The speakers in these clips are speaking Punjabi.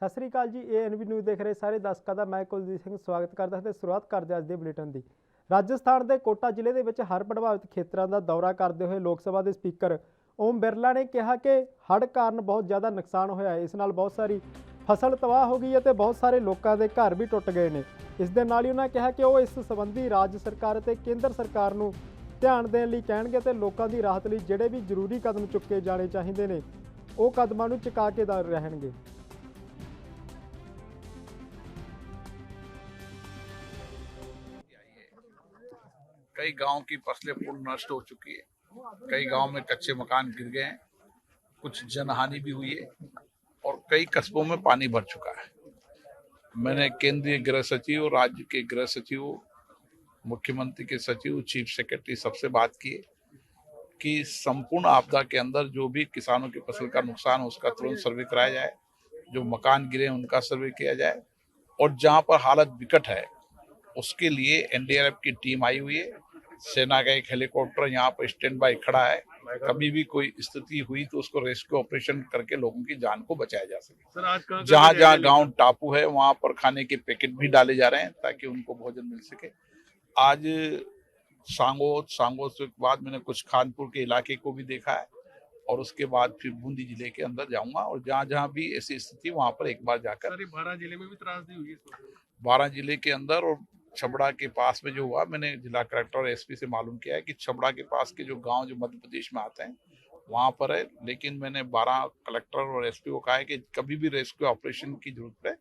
सत श्री अकाल जी। ANB न्यूज़ देख रहे सारे दर्शकों का मैं कुलदीप सिंह स्वागत करता है। शुरुआत करते अज के बुलेटिन की। राजस्थान के कोटा जिले के हड़ प्रभावित खेतरों का दौरा करते हुए लोक सभा के स्पीकर ओम बिरला ने कहा कि हड़ कारण बहुत ज़्यादा नुकसान होया है। इस नाल बहुत सारी फसल तबाह हो गई है तो बहुत सारे लोगों के घर भी टुट गए हैं। इस दे नाल ही उन्होंने कहा कि वो इस संबंधी राज्य सरकार ते केंद्र सरकार नूं ध्यान देने लई कहणगे ते लोकां दी राहत लई जिहड़े भी जरूरी कदम चुके जाने चाहिए ने वो कदमां नूं चुका के रहणगे। कई गांव की फसलें पूर्ण नष्ट हो चुकी है, कई गांव में कच्चे मकान गिर गए हैं, कुछ जनहानि भी हुई है और कई कस्बों में पानी भर चुका है। मैंने केंद्रीय गृह सचिव और राज्य के गृह सचिव, मुख्यमंत्री के सचिव, चीफ सेक्रेटरी सबसे बात की कि संपूर्ण आपदा के अंदर जो भी किसानों की फसल का नुकसान हो उसका तुरंत सर्वे कराया जाए, जो मकान गिरे उनका सर्वे किया जाए और जहां पर हालत विकट है उसके लिए NDRF की टीम आई हुई है। सेना का एक हेलीकॉप्टर यहाँ पर स्टैंड बाय खड़ा है। कभी भी कोई स्थिति हुई तो उसको रेस्क्यू ऑपरेशन करके लोगों की जान को बचाया जा सके। जहां जहां गांव टापू है वहां पर खाने के पैकेट भी डाले जा रहे हैं ताकि उनको भोजन मिल सके। आज सांगोद के बाद मैंने कुछ खानपुर के इलाके को भी देखा है और उसके बाद फिर बूंदी जिले के अंदर जाऊंगा और जहां जहां भी ऐसी स्थिति वहां पर एक बार जाकर। 12 जिले में भी त्रासदी हुई है। 12 जिले के अंदर और छबड़ा के पास में जो हुआ, मैंने जिला कलेक्टर और SP से मालूम किया है कि छबड़ा के पास के जो गांव जो मध्य प्रदेश में आते हैं वहां पर है। लेकिन मैंने 12 कलेक्टर और SP को कहा है कि कभी भी रेस्क्यू ऑपरेशन की जरूरत पड़े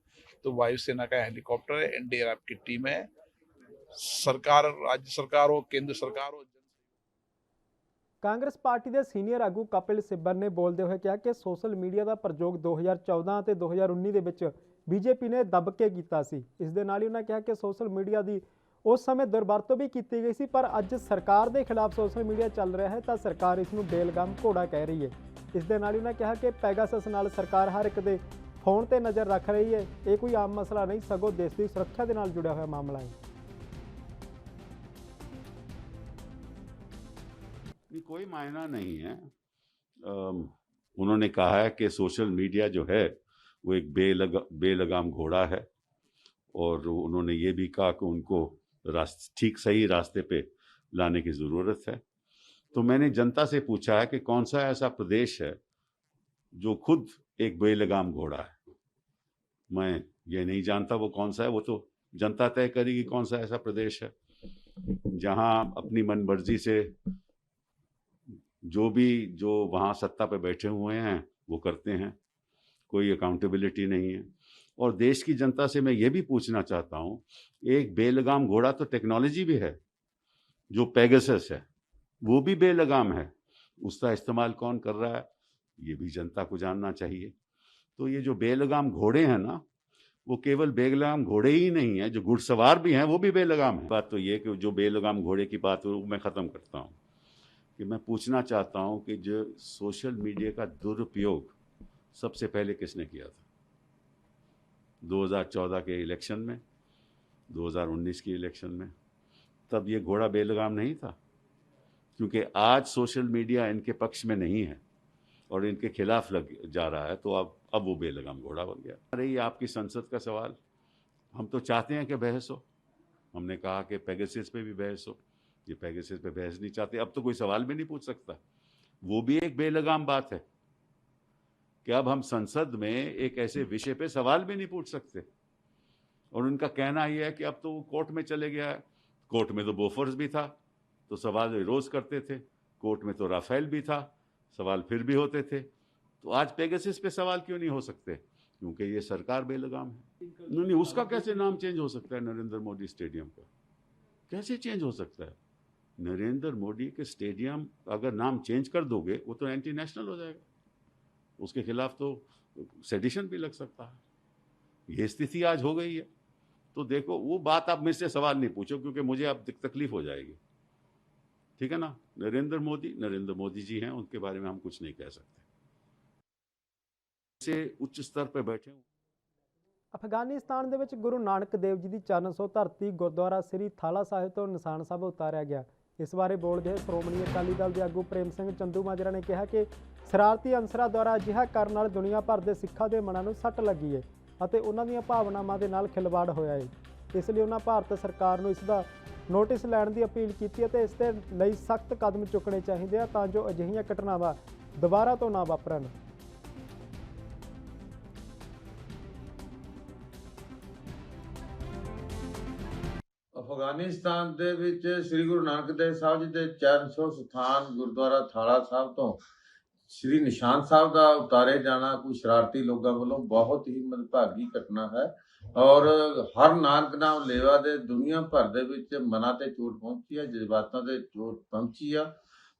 तो वायुसेना का हेलीकॉप्टर है, NDRF की टीम है, सरकार, राज्य सरकार हो, केंद्र सरकार हो। कांग्रेस पार्टी के सीनियर आगू कपिल सिब्बल ने बोलते हुए कहा कि सोशल मीडिया का प्रयोग 2014 ते 2019 के विच BJP ने दब के किया सी। इस दे नाल ही उन्होंने कहा कि सोशल मीडिया की उस समय दुरवरतों भी की गई सी, पर अज सरकार के खिलाफ सोशल मीडिया चल रहा है तो सरकार इसनूं बेलगाम घोड़ा कह रही है। इस दे नाल ही उन्होंने कहा कि पैगासस नाल सरकार हर एक दे फोन ते नज़र रख रही है। ये कोई आम मसला नहीं, सगों देश की सुरक्षा के नाल जुड़ा हुआ मामला है। कोई मायना नहीं है। उन्होंने कहा है कि सोशल मीडिया जो है वो एक बेलगाम घोड़ा है और उन्होंने ये भी कहा कि उनको ठीक सही रास्ते पे लाने की ज़रूरत है। तो मैंने जनता से पूछा है कि कौन सा ऐसा प्रदेश है जो खुद एक बेलगाम घोड़ा है। मैं ये नहीं जानता वो कौन सा है, वो तो जनता तय करेगी कौन सा ऐसा प्रदेश है जहां अपनी मनमर्जी से जो वहाँ सत्ता पे बैठे हुए हैं वो करते हैं, कोई अकाउंटेबिलिटी नहीं है। और देश की जनता से मैं ये भी पूछना चाहता हूँ, एक बेलगाम घोड़ा तो टेक्नोलॉजी भी है, जो पेगासस है वो भी बेलगाम है, उसका इस्तेमाल कौन कर रहा है ये भी जनता को जानना चाहिए। तो ये जो बेलगाम घोड़े हैं ना, वो केवल बेलगाम घोड़े ही नहीं है, जो घुड़सवार भी हैं वो भी बेलगाम है। बात तो ये कि जो बेलगाम घोड़े की बात वो मैं ख़त्म करता हूँ कि मैं पूछना चाहता हूं कि जो सोशल मीडिया का दुरुपयोग सबसे पहले किसने किया था? 2014 के इलेक्शन में, 2019 के इलेक्शन में। तब ये घोड़ा बेलगाम नहीं था, क्योंकि आज सोशल मीडिया इनके पक्ष में नहीं है और इनके खिलाफ लग जा रहा है, तो अब वो बेलगाम घोड़ा बन गया। रही आपकी संसद का सवाल, हम तो चाहते हैं कि बहस हो। हमने कहा कि पेगासस पे भी बहस हो, ये पेगासस पे बहस नहीं चाहते। अब तो कोई सवाल भी नहीं पूछ सकता। वो भी एक बेलगाम बात है कि अब हम संसद में एक ऐसे विषय पे सवाल भी नहीं पूछ सकते। और उनका कहना यह है कि अब तो वो कोर्ट में चले गया है। कोर्ट में तो बोफोर्स भी था तो सवाल रोज करते थे, कोर्ट में तो राफेल भी था, सवाल फिर भी होते थे। तो आज पेगासस पे सवाल क्यों नहीं हो सकते? क्योंकि ये सरकार बेलगाम है। नहीं, उसका कैसे नाम चेंज हो सकता है? नरेंद्र मोदी स्टेडियम का कैसे चेंज हो सकता है? नरेंद्र मोदी के स्टेडियम अगर नाम चेंज कर दोगे वो तो एंटी नेशनल हो जाएगा, उसके खिलाफ तो सेडिशन भी लग सकता है। ये स्थिति आज हो गई है। तो देखो, वो बात आप मेरे से सवाल नहीं पूछो क्योंकि मुझे अब तकलीफ हो जाएगी, ठीक है ना? नरेंद्र मोदी जी हैं, उनके बारे में हम कुछ नहीं कह सकते। से उच्च स्तर पर बैठे अफगानिस्तान ਦੇ ਵਿੱਚ गुरु नानक देव जी की चरण सौ धरती गुरुद्वारा श्री थाला साहिब तो निशान ਸਾਹਿਬ उतारिया गया। इस बारे बोलते हुए श्रोमणी अकाली दल के आगू प्रेम सिंह चंदूमाजरा ने कहा कि ਸ਼ਰਾਰਤੀ ਅਨਸਰਾਂ ਦੁਆਰਾ ਅਜਿਹਾ ਕਰਨ ਨਾਲ ਦੁਨੀਆ ਭਰ ਦੇ ਸਿੱਖਾਂ ਦੇ ਮਨਾਂ ਨੂੰ ਸੱਟ ਲੱਗੀ ਹੈ ਅਤੇ ਉਹਨਾਂ ਦੀਆਂ ਭਾਵਨਾਵਾਂ ਦੇ ਨਾਲ ਖਿਲਵਾੜ ਹੋਇਆ ਹੈ। ਇਸ ਲਈ ਉਹਨਾਂ ਭਾਰਤ ਸਰਕਾਰ ਨੂੰ ਇਸ ਦਾ ਨੋਟਿਸ ਲੈਣ ਦੀ ਅਪੀਲ ਕੀਤੀ ਅਤੇ ਇਸ ਦੇ ਲਈ ਸਖਤ ਕਦਮ ਚੁੱਕਣੇ ਚਾਹੀਦੇ ਆ ਤਾਂ ਜੋ ਅਜਿਹੀਆਂ ਘਟਨਾਵਾਂ ਦੁਬਾਰਾ ਤੋਂ ਨਾ ਵਾਪਰਨ। ਅਫਗਾਨਿਸਤਾਨ ਦੇ ਵਿੱਚ ਸ੍ਰੀ ਗੁਰੂ ਨਾਨਕ ਦੇਵ ਸਾਹਿਬ ਜੀ ਦੇ ਚਰਨ ਛੋਹ ਸਥਾਨ ਗੁਰਦੁਆਰਾ ਥਾਲਾ ਸਾਹਿਬ ਤੋਂ ਸ੍ਰੀ ਨਿਸ਼ਾਨ ਸਾਹਿਬ ਦਾ ਉਤਾਰੇ ਜਾਣਾ ਕੋਈ ਸ਼ਰਾਰਤੀ ਲੋਕਾਂ ਵੱਲੋਂ ਬਹੁਤ ਹੀ ਮੰਦਭਾਗੀ ਘਟਨਾ ਹੈ ਔਰ ਹਰ ਨਾਨਕ ਨਾਮ ਲੇਵਾ ਦੇ ਦੁਨੀਆ ਭਰ ਦੇ ਵਿੱਚ ਮਨਾਂ ਤੇ ਚੋਟ ਪਹੁੰਚੀ ਹੈ, ਜਜ਼ਬਾਤਾਂ ਤੇ ਚੋਟ ਪਹੁੰਚੀ ਆ।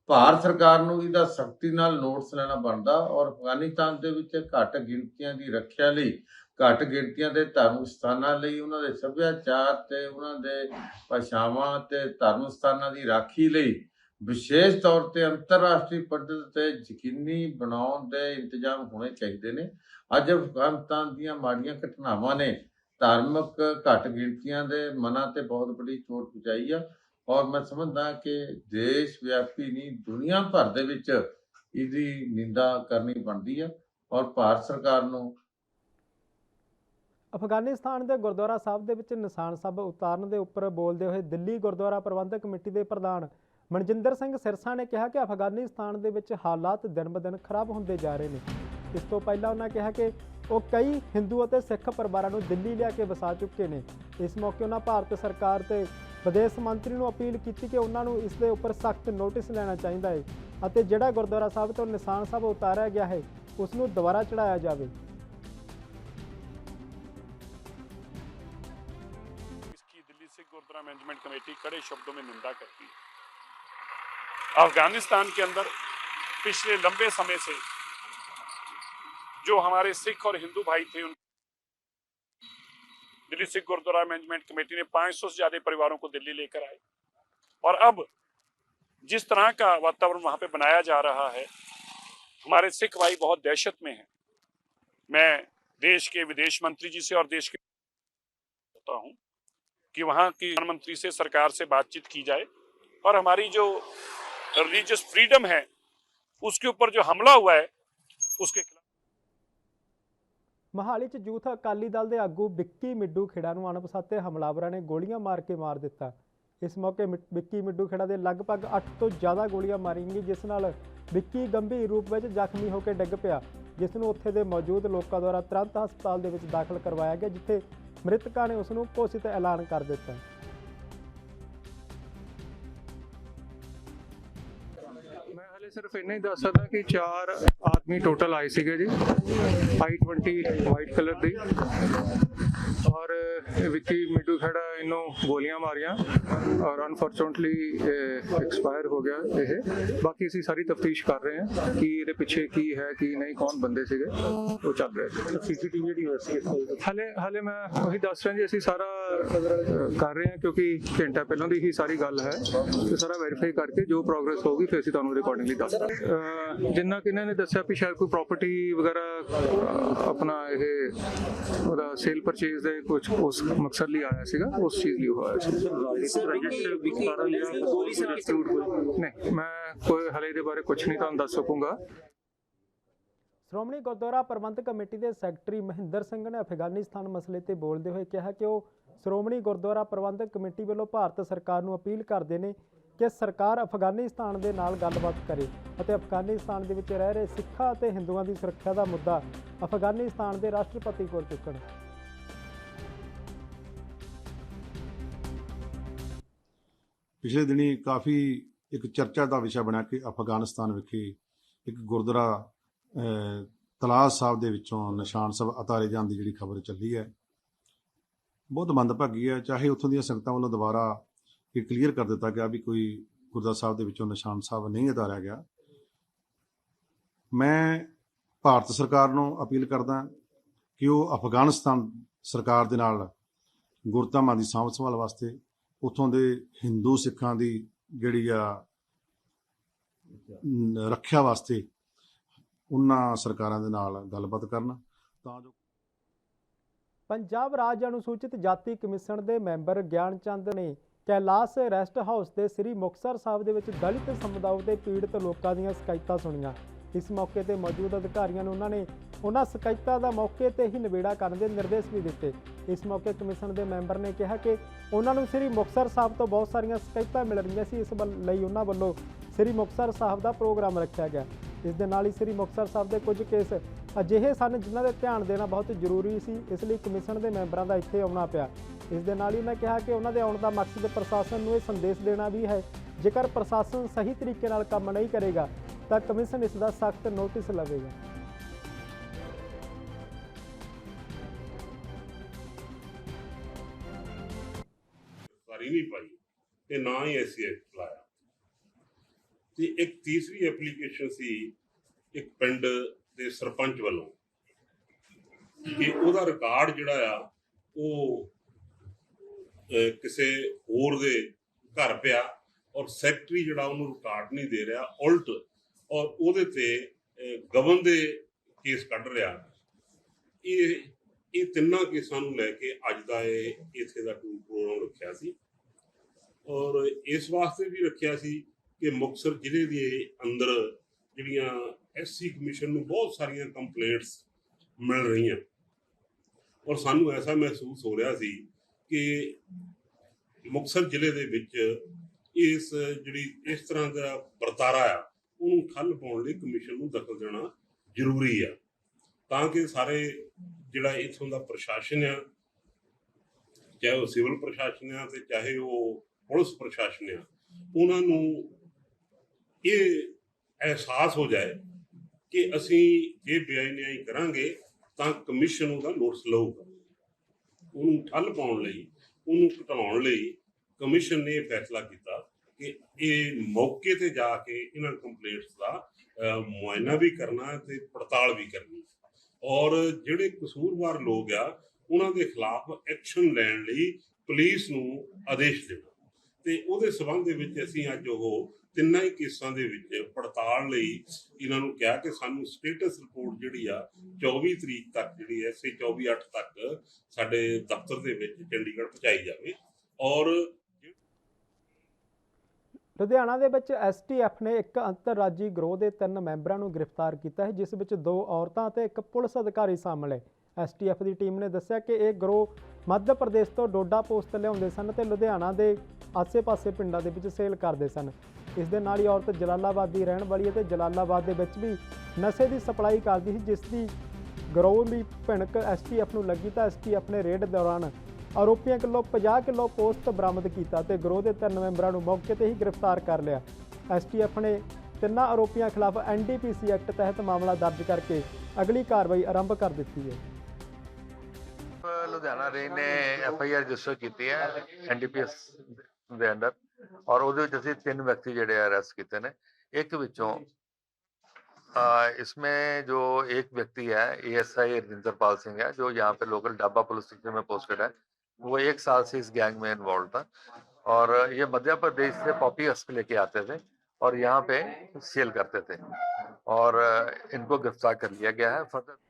ਭਾਰਤ ਸਰਕਾਰ ਨੂੰ ਇਹਦਾ ਸਖਤੀ ਨਾਲ ਨੋਟਿਸ ਲੈਣਾ ਬਣਦਾ ਔਰ ਅਫਗਾਨਿਸਤਾਨ ਦੇ ਵਿੱਚ ਘੱਟ ਗਿਣਤੀਆਂ ਦੀ ਰੱਖਿਆ ਲਈ, ਘੱਟ ਗਿਣਤੀਆਂ ਦੇ ਧਾਰਮਿਕ ਸਥਾਨਾਂ ਲਈ, ਉਹਨਾਂ ਦੇ ਸੱਭਿਆਚਾਰ ਤੇ ਉਹਨਾਂ ਦੇ ਭਾਸ਼ਾਵਾਂ ਤੇ ਧਾਰਮਿਕ ਸਥਾਨਾਂ ਦੀ ਰਾਖੀ ਲਈ ਵਿਸ਼ੇਸ਼ ਤੌਰ ਤੇ ਅੰਤਰਰਾਸ਼ਟਰੀ ਪੱਧਰ ਤੇ ਯਕੀਨੀ ਬਣਾਉਣ ਦੇ ਇੰਤਜ਼ਾਮ ਹੋਣੇ ਚਾਹੀਦੇ ਨੇ। ਅੱਜ ਅਫਗਾਨਿਸਤਾਨ ਦੀਆਂ ਮਾੜੀਆਂ ਘਟਨਾਵਾਂ ਨੇ ਧਾਰਮਿਕ ਘੱਟ ਗਿਣਤੀਆਂ ਦੇ ਮਨਾਂ ਤੇ ਬਹੁਤ ਵੱਡੀ ਚੋਟ ਪਹੁੰਚਾਈ ਆ ਔਰ ਮੈਂ ਸਮਝਦਾ ਕਿ ਦੇਸ਼ ਵਿਆਪੀ ਨਹੀਂ ਦੁਨੀਆ ਭਰ ਦੇ ਵਿੱਚ ਇਹਦੀ ਨਿੰਦਾ ਕਰਨੀ ਬਣਦੀ ਆ ਔਰ ਭਾਰਤ ਸਰਕਾਰ ਨੂੰ ਅਫਗਾਨਿਸਤਾਨ ਦੇ ਗੁਰਦੁਆਰਾ ਸਾਹਿਬ ਦੇ ਵਿੱਚ ਨਿਸ਼ਾਨ ਸਾਹਿਬ ਉਤਾਰਨ ਦੇ ਉੱਪਰ ਬੋਲਦੇ ਹੋਏ ਦਿੱਲੀ ਗੁਰਦੁਆਰਾ ਪ੍ਰਬੰਧਕ ਕਮੇਟੀ ਦੇ ਪ੍ਰਧਾਨ ਮਨਜਿੰਦਰ ਸਿੰਘ ਸਿਰਸਾ ਨੇ ਕਿਹਾ ਕਿ ਅਫਗਾਨਿਸਤਾਨ ਦੇ ਵਿੱਚ ਹਾਲਾਤ ਦਿਨ-ਬ-ਦਿਨ ਖਰਾਬ ਹੁੰਦੇ ਜਾ ਰਹੇ ਨੇ। ਇਸ ਤੋਂ ਪਹਿਲਾਂ ਉਹਨਾਂ ਕਿਹਾ ਕਿ ਉਹ ਕਈ ਹਿੰਦੂ ਅਤੇ ਸਿੱਖ ਪਰਿਵਾਰਾਂ ਨੂੰ ਦਿੱਲੀ ਲਿਆ ਕੇ ਵਸਾ ਚੁੱਕੇ ਨੇ। ਇਸ ਮੌਕੇ ਉਹਨਾਂ ਭਾਰਤ ਸਰਕਾਰ ਤੇ ਵਿਦੇਸ਼ ਮੰਤਰੀ ਨੂੰ ਅਪੀਲ ਕੀਤੀ ਕਿ ਉਹਨਾਂ ਨੂੰ ਇਸ ਦੇ ਉੱਪਰ ਸਖਤ ਨੋਟਿਸ ਲੈਣਾ ਚਾਹੀਦਾ ਹੈ ਅਤੇ ਜਿਹੜਾ ਗੁਰਦੁਆਰਾ ਸਾਹਿਬ ਤੋਂ ਨਿਸ਼ਾਨ ਸਾਹਿਬ ਉਤਾਰਿਆ ਗਿਆ ਹੈ ਉਸ ਨੂੰ ਦੁਬਾਰਾ ਚੜਾਇਆ ਜਾਵੇ। इसकी दिल्ली सिख गुरुद्वारा मैनेजमेंट कमेटी कड़े शब्दों में निंदा करती है। अफगानिस्तान के अंदर पिछले लंबे समय से जो हमारे सिख और हिंदू भाई थे, उन दिल्ली सिख गुरुद्वारा मैनेजमेंट कमेटी ने 500 से ज्यादा परिवारों को दिल्ली लेकर आए और अब जिस तरह का वातावरण वहां पे बनाया जा रहा है, हमारे सिख भाई बहुत दहशत में हैं। मैं देश के विदेश मंत्री जी से और देश के होता हूं कि वहां की प्रधानमंत्री से, सरकार से बातचीत की जाए और हमारी जो रिलीजियस फ्रीडम है उसके ऊपर जो हमला हुआ है उसके खिलाफ। ਮੋਹਾਲੀ 'ਚ ਯੂਥ ਅਕਾਲੀ ਦਲ ਦੇ ਆਗੂ ਵਿੱਕੀ ਮਿੱਡੂ ਖੇੜਾ ਨੂੰ ਅਣਪਛਾਤੇ ਹਮਲਾਵਰਾਂ ਨੇ ਗੋਲੀਆਂ ਮਾਰ ਕੇ ਮਾਰ ਦਿੱਤਾ। ਇਸ ਮੌਕੇ ਵਿੱਕੀ ਮਿੱਡੂ ਖੇੜਾ ਦੇ ਲਗਭਗ 8 ਤੋਂ ਜ਼ਿਆਦਾ ਗੋਲੀਆਂ ਮਾਰੀਆਂ ਗਈਆਂ, ਜਿਸ ਨਾਲ ਵਿੱਕੀ ਗੰਭੀਰ ਰੂਪ ਵਿੱਚ ਜ਼ਖਮੀ ਹੋ ਕੇ ਡਿੱਗ ਪਿਆ, ਜਿਸ ਨੂੰ ਉੱਥੇ ਦੇ ਮੌਜੂਦ ਲੋਕਾਂ ਦੁਆਰਾ ਤੁਰੰਤ ਹਸਪਤਾਲ ਦੇ ਵਿੱਚ ਦਾਖਲ ਕਰਵਾਇਆ ਗਿਆ, ਜਿੱਥੇ ਮ੍ਰਿਤਕਾਂ ਨੇ ਉਸ ਨੂੰ ਘੋਸ਼ਿਤ ਐਲਾਨ ਕਰ ਦਿੱਤਾ। मैं हले सिर्फ इन्ना ही दस सकदा कि 4 आदमी टोटल आए सीगे जी, I-20 वाइट कलर दी और विक्की मिड्डू खड़ा इन्हों गोलियां मारियां और अनफॉर्चुनेटली एक्सपायर हो गया ये। बाकी असीं सारी तफ्तीश कर रहे हैं कि ये पिछे की है कि नहीं, कौन बंदे सीगे, वो चल रहा है। CCTV हले मैं वही दस रहा जी, असीं सारा कर रहे हैं क्योंकि घंटा पहलों दी ही सारी गल है, तो सारा वेरीफाई करके जो प्रोग्रेस होगी फिर असीं तुहानूं अकॉर्डिंगली दस जिन्ना कि इन्होंने दस्सिया भी शायद कोई प्रॉपर्टी वगैरह अपना ये सेल परचेज दे कुछ उस मकसद लिए आया सीगा, उस चीज़ लिए होया नहीं। मैं कोई हले दे बारे कुछ नहीं तुहानूं दस सकूंगा। ਸ਼੍ਰੋਮਣੀ ਗੁਰਦੁਆਰਾ ਪ੍ਰਬੰਧਕ ਕਮੇਟੀ ਦੇ ਸੈਕਟਰੀ ਮਹਿੰਦਰ ਸਿੰਘ ਨੇ ਅਫਗਾਨਿਸਤਾਨ ਮਸਲੇ ਤੇ ਬੋਲਦੇ ਹੋਏ ਕਿਹਾ ਕਿ ਉਹ ਸ਼੍ਰੋਮਣੀ ਗੁਰਦੁਆਰਾ ਪ੍ਰਬੰਧਕ ਕਮੇਟੀ ਵੱਲੋਂ ਭਾਰਤ ਸਰਕਾਰ ਨੂੰ ਅਪੀਲ ਕਰਦੇ ਨੇ ਕਿ ਸਰਕਾਰ ਅਫਗਾਨਿਸਤਾਨ ਦੇ ਨਾਲ ਗੱਲਬਾਤ ਕਰੇ ਅਤੇ ਅਫਗਾਨਿਸਤਾਨ ਦੇ ਵਿੱਚ ਰਹਿ ਰਹੇ ਸਿੱਖਾਂ ਅਤੇ ਹਿੰਦੂਆਂ ਦੀ ਸੁਰੱਖਿਆ ਦਾ ਮੁੱਦਾ ਅਫਗਾਨਿਸਤਾਨ ਦੇ ਰਾਸ਼ਟਰਪਤੀ ਕੋਲ ਚੁੱਕਣ। ਪਿਛਲੇ ਦਿਨੀ ਕਾਫੀ ਇੱਕ ਚਰਚਾ ਦਾ ਵਿਸ਼ਾ ਬਣਿਆ ਕਿ ਅਫਗਾਨਿਸਤਾਨ ਵਿਖੇ ਇੱਕ ਗੁਰਦੁਆਰਾ ਤਲਾਸ਼ ਸਾਹਿਬ ਦੇ ਵਿੱਚੋਂ ਨਿਸ਼ਾਨ ਸਾਹਿਬ ਉਤਾਰੇ ਜਾਣ ਦੀ ਜਿਹੜੀ ਖਬਰ ਚੱਲੀ ਹੈ, ਬਹੁਤ ਮੰਦਭਾਗੀ ਹੈ। ਚਾਹੇ ਉੱਥੋਂ ਦੀਆਂ ਸੰਗਤਾਂ ਵੱਲੋਂ ਦੁਬਾਰਾ ਇਹ ਕਲੀਅਰ ਕਰ ਦਿੱਤਾ ਗਿਆ ਵੀ ਕੋਈ ਗੁਰਦੁਆਰਾ ਸਾਹਿਬ ਦੇ ਵਿੱਚੋਂ ਨਿਸ਼ਾਨ ਸਾਹਿਬ ਨਹੀਂ ਉਤਾਰਿਆ ਗਿਆ। ਮੈਂ ਭਾਰਤ ਸਰਕਾਰ ਨੂੰ ਅਪੀਲ ਕਰਦਾ ਕਿ ਉਹ ਅਫਗਾਨਿਸਤਾਨ ਸਰਕਾਰ ਦੇ ਨਾਲ ਗੁਰਧਾਮਾਂ ਦੀ ਸਾਂਭ ਸੰਭਾਲ ਵਾਸਤੇ, ਉੱਥੋਂ ਦੇ ਹਿੰਦੂ ਸਿੱਖਾਂ ਦੀ ਜਿਹੜੀ ਆ ਰੱਖਿਆ ਵਾਸਤੇ ਉਹਨਾਂ ਸਰਕਾਰਾਂ ਦੇ ਨਾਲ ਗੱਲਬਾਤ ਕਰਨ ਤਾਂ ਜੋ। ਪੰਜਾਬ ਰਾਜ ਅਨੁਸੂਚਿਤ ਜਾਤੀ ਕਮਿਸ਼ਨ ਦੇ ਮੈਂਬਰ ਗਿਆਨ ਚੰਦ ਨੇ ਕੈਲਾਸ਼ ਰੈਸਟ ਹਾਊਸ ਦੇ ਸ੍ਰੀ ਮੁਕਤਸਰ ਸਾਹਿਬ ਦੇ ਵਿੱਚ ਦਲਿਤ ਸਮੁਦਾਇ ਦੇ ਪੀੜਤ ਲੋਕਾਂ ਦੀਆਂ ਸ਼ਿਕਾਇਤਾਂ ਸੁਣੀਆਂ। ਇਸ ਮੌਕੇ ਤੇ ਮੌਜੂਦ ਅਧਿਕਾਰੀਆਂ ਨੂੰ ਉਹਨਾਂ ਸ਼ਿਕਾਇਤਾਂ ਦਾ ਮੌਕੇ ਤੇ ਹੀ ਨਿਬੇੜਾ ਕਰਨ ਦੇ ਨਿਰਦੇਸ਼ ਵੀ ਦਿੱਤੇ। ਇਸ ਮੌਕੇ ਕਮਿਸ਼ਨ ਦੇ ਮੈਂਬਰ ਨੇ ਕਿਹਾ ਕਿ ਉਹਨਾਂ ਨੂੰ ਸ੍ਰੀ ਮੁਕਤਸਰ ਸਾਹਿਬ ਤੋਂ ਬਹੁਤ ਸਾਰੀਆਂ ਸ਼ਿਕਾਇਤਾਂ ਮਿਲ ਰਹੀਆਂ ਸੀ, ਇਸ ਲਈ ਉਹਨਾਂ ਵੱਲੋਂ ਸ੍ਰੀ ਮੁਕਤਸਰ ਸਾਹਿਬ ਦਾ ਪ੍ਰੋਗਰਾਮ ਰੱਖਿਆ ਗਿਆ। ਇਸ ਦੇ ਨਾਲ ਹੀ ਸ੍ਰੀ ਮੁਕਤਸਰ ਸਾਹਿਬ ਦੇ ਕੁਝ ਕੇਸ ਅਜਿਹੇ ਸਨ ਜਿਨ੍ਹਾਂ ਦੇ ਧਿਆਨ ਦੇਣਾ ਬਹੁਤ ਜ਼ਰੂਰੀ ਸੀ, ਇਸ ਲਈ ਕਮਿਸ਼ਨ ਦੇ ਮੈਂਬਰਾਂ ਦਾ ਇੱਥੇ ਆਉਣਾ ਪਿਆ। ਇਸ ਦੇ ਨਾਲ ਹੀ ਉਹਨਾਂ ਕਿਹਾ ਕਿ ਉਹਨਾਂ ਦੇ ਆਉਣ ਦਾ ਮਕਸਦ ਪ੍ਰਸ਼ਾਸਨ ਨੂੰ ਇਹ ਸੰਦੇਸ਼ ਦੇਣਾ ਵੀ ਹੈ, ਜੇਕਰ ਪ੍ਰਸ਼ਾਸਨ ਸਹੀ ਤਰੀਕੇ ਨਾਲ ਕੰਮ ਨਹੀਂ ਕਰੇਗਾ ਤਾਂ ਕਮਿਸ਼ਨ ਇਸ ਦਾ ਸਖਤ ਨੋਟਿਸ ਲਵੇਗਾ। ਸਾਰੀ ਨਹੀਂ ਪਾਈ ਤੇ ਨਾ ਹੀ ਐਸਸੀਐਫ ਚਲਾਇਆ। ਤੇ ਇੱਕ ਤੀਸਰੀ ਐਪਲੀਕੇਸ਼ਨ ਸੀ ਇੱਕ ਪਿੰਡ ਦੇ ਸਰਪੰਚ ਵੱਲੋਂ ਕਿ ਉਹਦਾ ਰਿਕਾਰਡ ਜਿਹੜਾ ਆ ਉਹ ਕਿਸੇ ਹੋਰ ਦੇ ਘਰ ਪਿਆ ਔਰ ਸੈਕਟਰੀ ਜਿਹੜਾ ਉਹਨੂੰ ਰਿਕਾਰਡ ਨਹੀਂ ਦੇ ਰਿਹਾ, ਉਲਟ ਔਰ ਉਹਦੇ ਤੇ ਗਵਨ ਦੇ ਕੇਸ ਕੱਢ ਰਿਹਾ। ਇਹ ਤਿੰਨਾਂ ਕੇਸਾਂ ਨੂੰ ਲੈ ਕੇ ਅੱਜ ਦਾ ਇਹ ਇੱਥੇ ਦਾ ਟੂਰ ਪ੍ਰੋਗਰਾਮ ਰੱਖਿਆ ਸੀ ਔਰ ਇਸ ਵਾਸਤੇ ਵੀ ਰੱਖਿਆ ਸੀ ਕਿ ਮੁਕਤਸਰ ਜ਼ਿਲ੍ਹੇ ਦੇ ਅੰਦਰ ਜਿਹੜੀਆਂ ਐਸਸੀ ਕਮਿਸ਼ਨ ਨੂੰ ਬਹੁਤ ਸਾਰੀਆਂ ਕੰਪਲੇਂਟਸ ਮਿਲ ਰਹੀਆਂ ਔਰ ਸਾਨੂੰ ਐਸਾ ਮਹਿਸੂਸ ਹੋ ਰਿਹਾ ਸੀ ਕਿ ਮੁਕਤਸਰ ਜ਼ਿਲ੍ਹੇ ਦੇ ਵਿੱਚ ਇਸ ਤਰ੍ਹਾਂ ਦਾ ਵਰਤਾਰਾ ਆ ਉਹਨੂੰ ਠੱਲ ਪਾਉਣ ਲਈ ਕਮਿਸ਼ਨ ਨੂੰ ਦਖਲ ਦੇਣਾ ਜ਼ਰੂਰੀ ਆ, ਤਾਂ ਕਿ ਸਾਰੇ ਜਿਹੜਾ ਇੱਥੋਂ ਦਾ ਪ੍ਰਸ਼ਾਸਨ ਆ, ਚਾਹੇ ਉਹ ਸਿਵਲ ਪ੍ਰਸ਼ਾਸਨ ਆ ਤੇ ਚਾਹੇ ਉਹ ਪੁਲਿਸ ਪ੍ਰਸ਼ਾਸਨ ਆ, ਉਹਨਾਂ ਨੂੰ ਇਹ ਅਹਿਸਾਸ ਹੋ ਜਾਏ ਕਿ ਅਸੀਂ ਜੇ ਬੇਅਨਿਆਈ ਕਰਾਂਗੇ ਤਾਂ ਕਮਿਸ਼ਨ ਉਹਦਾ ਨੋਟਿਸ ਲਊਗਾ। ਉਹਨੂੰ ਠੱਲ ਪਾਉਣ ਲਈ, ਉਹਨੂੰ ਘਟਾਉਣ ਲਈ ਕਮਿਸ਼ਨ ਨੇ ਇਹ ਫੈਸਲਾ ਕੀਤਾ ਕਿ ਇਹ ਮੌਕੇ ਤੇ ਜਾ ਕੇ ਇਹਨਾਂ ਕੰਪਲੇਂਟਸ ਦਾ ਮੁਆਇਨਾ ਵੀ ਕਰਨਾ ਤੇ ਪੜਤਾਲ ਵੀ ਕਰਨੀ ਔਰ ਜਿਹੜੇ ਕਸੂਰਵਾਰ ਲੋਕ ਆ ਉਹਨਾਂ ਦੇ ਖਿਲਾਫ ਐਕਸ਼ਨ ਲੈਣ ਲਈ ਪੁਲਿਸ ਨੂੰ ਆਦੇਸ਼ ਦੇਣਾ। ਤੇ ਉਹਦੇ ਸਬੰਧ ਦੇ ਵਿੱਚ ਅਸੀਂ ਅੱਜ ਉਹ ਤਿੰਨਾਂ ਹੀ ਕੇਸਾਂ ਦੇ ਵਿੱਚ ਪੜਤਾਲ ਲਈ ਇਹਨਾਂ ਨੂੰ ਕਿਹਾ ਕਿ ਸਾਨੂੰ ਸਟੇਟਸ ਰਿਪੋਰਟ ਜਿਹੜੀ ਆ 24 ਤਰੀਕ ਤੱਕ ਜਿਹੜੀ ਹੈ 24/8 ਤੱਕ ਸਾਡੇ ਦਫ਼ਤਰ ਦੇ ਵਿੱਚ ਚੰਡੀਗੜ੍ਹ ਪਹੁੰਚਾਈ ਜਾਵੇ। ਔਰ ਲੁਧਿਆਣਾ ਦੇ ਵਿੱਚ ਐਸਟੀਐਫ ਨੇ ਇੱਕ ਅੰਤਰਰਾਜੀ ਗਰੋਹ ਦੇ 3 ਮੈਂਬਰਾਂ ਨੂੰ ਗ੍ਰਿਫਤਾਰ ਕੀਤਾ ਹੈ, ਜਿਸ ਵਿੱਚ 2 ਔਰਤਾਂ ਅਤੇ ਇੱਕ ਪੁਲਿਸ ਅਧਿਕਾਰੀ ਸ਼ਾਮਲ ਹੈ। ਐਸਟੀਐਫ ਦੀ ਟੀਮ ਨੇ ਦੱਸਿਆ ਕਿ ਇਹ ਗਰੋਹ ਮੱਧ ਪ੍ਰਦੇਸ਼ ਤੋਂ ਡੋਡਾ ਪੋਸਟ ਲਿਆਉਂਦੇ ਸਨ ਤੇ ਲੁਧਿਆਣਾ ਦੇ ਆਸੇ-ਪਾਸੇ ਪਿੰਡਾਂ ਦੇ ਵਿੱਚ ਸੇਲ ਕਰਦੇ ਸਨ। ਇਸ ਦੇ ਨਾਲ ਹੀ ਔਰਤ ਜਲਾਲਾਬਾਦ ਦੀ ਰਹਿਣ ਵਾਲੀ ਹੈ ਤੇ ਜਲਾਲਾਬਾਦ ਦੇ ਵਿੱਚ ਵੀ ਨਸ਼ੇ ਦੀ ਸਪਲਾਈ ਕਰਦੀ ਸੀ, ਜਿਸ ਦੀ ਗਰੋਹ ਦੀ ਭਿਣਕ ਐਸਟੀਐਫ ਨੂੰ ਲੱਗੀ ਤਾਂ ਐਸਟੀਐਫ ਨੇ ਰੇਡ ਦੌਰਾਨ ਆਰੋਪੀਆਂ ਕੋਲੋਂ 50 ਕਿਲੋ ਪੋਸਟ ਬਰਾਮਦ ਕੀਤਾ ਤੇ ਗਰੋਹ ਦੇ 3 ਮੈਂਬਰਾਂ ਨੂੰ ਮੌਕੇ ਤੇ ਹੀ ਗ੍ਰਿਫਤਾਰ ਕਰ ਲਿਆ। ਐਸਟੀਐਫ ਨੇ 3 ਆਰੋਪੀਆਂ ਖਿਲਾਫ ਐਨਡੀਪੀਸੀ ਐਕਟ ਤਹਿਤ ਮਾਮਲਾ ਦਰਜ ਕਰਕੇ ਅਗਲੀ ਕਾਰਵਾਈ ਆਰੰਭ ਕਰ ਦਿੱਤੀ ਹੈ। ਲੁਧਿਆਣਾ ਰੇਂਜ ਨੇ FIR ਰਜਿਸਟਰ ਕੀਤੀ ਹੈ NDPS ਦੇ ਅੰਡਰ ਔਰ ਉਹਦੇ ਵਿੱਚ ਅਸੀਂ 3 ਵਿਅਕਤੀ ਜਿਹੜੇ ਅਰੈਸਟ ਕੀਤੇ ਨੇ। ਇੱਕ ਵਿੱਚੋਂ इसमें जो एक व्यक्ति है ASI रजिंदरपाल सिंह है, जो यहाँ पे लोकल डाबा पुलिस स्टेशन में पोस्टेड है। वो 1 साल से इस गैंग में इन्वॉल्व था और ये मध्य प्रदेश से पॉपी हस्क लेके आते थे और यहाँ पे सेल करते थे और इनको गिरफ्तार कर लिया गया है। फर्दर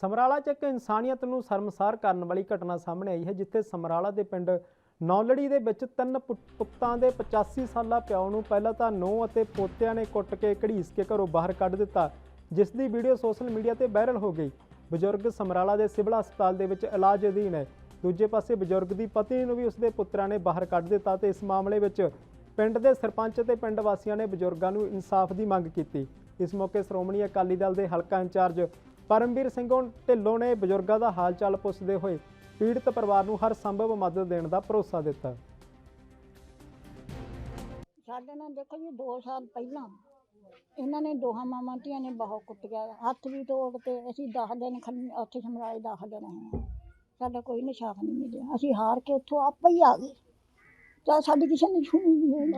ਸਮਰਾਲਾ 'ਚ ਇੱਕ ਇਨਸਾਨੀਅਤ ਨੂੰ ਸ਼ਰਮਸਾਰ ਕਰਨ ਵਾਲੀ ਘਟਨਾ ਸਾਹਮਣੇ ਆਈ ਹੈ, ਜਿੱਥੇ ਸਮਰਾਲਾ ਦੇ ਪਿੰਡ ਨੌਲੜੀ ਦੇ ਵਿੱਚ 3 ਪੁੱਤਾਂ ਦੇ 85 ਸਾਲਾ ਪਿਓ ਨੂੰ ਪਹਿਲਾਂ ਤਾਂ ਨੂੰਹ ਅਤੇ ਪੋਤਿਆਂ ਨੇ ਕੁੱਟ ਕੇ ਘੜੀਸ ਕੇ ਘਰੋਂ ਬਾਹਰ ਕੱਢ ਦਿੱਤਾ, ਜਿਸ ਦੀ ਵੀਡੀਓ ਸੋਸ਼ਲ ਮੀਡੀਆ ਤੇ ਵਾਇਰਲ ਹੋ ਗਈ। ਬਜ਼ੁਰਗ ਸਮਰਾਲਾ ਦੇ ਸਿਵਲ ਹਸਪਤਾਲ ਦੇ ਵਿੱਚ ਇਲਾਜ ਅਧੀਨ ਹੈ। ਦੂਜੇ ਪਾਸੇ ਬਜ਼ੁਰਗ ਦੀ ਪਤਨੀ ਨੂੰ ਵੀ ਉਸਦੇ ਪੁੱਤਰਾਂ ਨੇ ਬਾਹਰ ਕੱਢ ਦਿੱਤਾ ਤੇ ਇਸ ਮਾਮਲੇ ਵਿੱਚ ਪਿੰਡ ਦੇ ਸਰਪੰਚ ਤੇ ਪਿੰਡ ਵਾਸੀਆਂ ਨੇ ਬਜ਼ੁਰਗਾਂ ਨੂੰ ਇਨਸਾਫ ਦੀ ਮੰਗ ਕੀਤੀ। ਇਸ ਮੌਕੇ ਸ਼੍ਰੋਮਣੀ ਅਕਾਲੀ ਦਲ ਦੇ ਹਲਕਾ ਇੰਚਾਰਜ ਪਰਮਵੀਰ ਸਿੰਘ ਢਿੱਲੋਂ ਨੇ ਬਜ਼ੁਰਗਾਂ ਦਾ ਹਾਲ ਚਾਲ ਪੁੱਛਦੇ ਹੋਏ ਪੀੜਤ ਪਰਿਵਾਰ ਨੂੰ ਹਰ ਸੰਭਵ ਮਦਦ ਦੇਣ ਦਾ ਭਰੋਸਾ ਦਿੱਤਾ। ਸਾਡੇ ਨਾਲ ਦੇਖੋ ਜੀ 2 ਸਾਲ ਪਹਿਲਾਂ ਇਹਨਾਂ ਨੇ ਦੋਹਾਂ ਮਾਵਾਂ ਧੀਆਂ ਨੇ ਬਹੁਤ ਕੁੱਟਿਆ, ਹੱਥ ਵੀ ਤੋੜ ਤੇ ਅਸੀਂ 10 ਦਿਨ ਉੱਥੇ ਸਮਰਾਲੇ 10 ਦਿਨ ਰਹੇ। ਸਾਡਾ ਕੋਈ ਨਿਸ਼ਾਨ ਨਹੀਂ ਮਿਲਿਆ, ਅਸੀਂ ਹਾਰ ਕੇ ਉੱਥੋਂ ਆਪੇ ਹੀ ਆ ਗਏ। ਤਾਂ ਸਾਡੀ ਕਿਸੇ ਨੇ ਸੁਣੀ ਨਹੀਂ,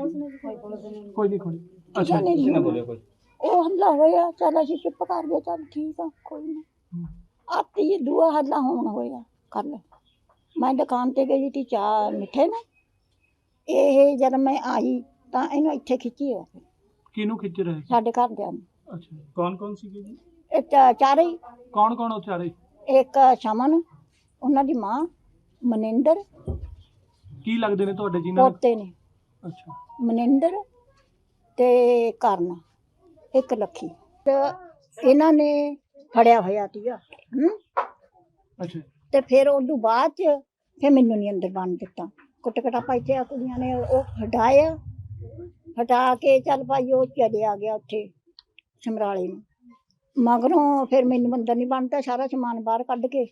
ਉਹ ਹੱਲਾ ਹੋਇਆ, ਚੱਲ ਅਸੀਂ ਚੁੱਪ ਕਰ ਗਏ, ਚੱਲ ਠੀਕ ਆ ਕੋਈ ਨਾ। ਆਤੀ ਦੂਆ ਹੱਲਾ ਹੋਣ ਹੋਇਆ ਕੱਲ। ਮੈਂ ਦੁਕਾਨ ਤੇ ਗਈ ਸੀ ਚਾਹ ਮਿੱਠੇ ਨੂੰ, ਇਹ ਜਦ ਮੈਂ ਆਈ ਤਾਂ ਇਹਨੂੰ ਇੱਥੇ ਖਿੱਚੀ ਆ। ਕਿਹਨੂੰ ਖਿੱਚ ਰਹੇ? ਸਾਡੇ ਘਰਦਿਆਂ ਨੂੰ। ਅੱਛਾ, ਕੌਣ ਸੀਗੇ ਜੀ? ਇਹ ਚਾਰੇ ਹੀ। ਕੌਣ ਉਹ ਚਾਰੇ? ਇੱਕ ਸ਼ਮਨ, ਉਹਨਾਂ ਦੀ ਮਾਂ ਮਨਿੰਦਰ। ਕੀ ਲੱਗਦੇ ਨੇ ਤੁਹਾਡੇ ਜੀ ਨਾਲ? ਪੋਤੇ ਨੇ। ਅੱਛਾ। ਮਨਿੰਦਰ ਤੇ ਕਰਨ। ਇੱਕ ਲੱਖੀ ਤੇ ਇਹਨਾਂ ਨੇ ਫੜਿਆ ਹੋਇਆ ਸੀਗਾ ਅੱਛਾ ਤੇ ਫਿਰ ਉਦੋਂ ਬਾਅਦ ਚ ਫਿਰ ਮੈਨੂੰ ਨਹੀਂ ਅੰਦਰ ਵੜਨ ਦਿੱਤਾ। ਕੁੱਟ ਕਟਾਪਾ ਇੱਥੇ ਆ ਕੁੜੀਆਂ ਨੇ ਉਹ ਹਟਾਇਆ, ਹਟਾ ਕੇ ਚੱਲ ਭਾਈ ਉਹ ਚਲਿਆ ਗਿਆ ਉੱਥੇ ਸਮਰਾਲੇ ਨੂੰ। ਮਗਰੋਂ ਫਿਰ ਮੈਨੂੰ ਅੰਦਰ ਨਹੀਂ ਬਣਦਾ, ਸਾਰਾ ਸਮਾਨ ਬਾਹਰ ਕੱਢ ਕੇ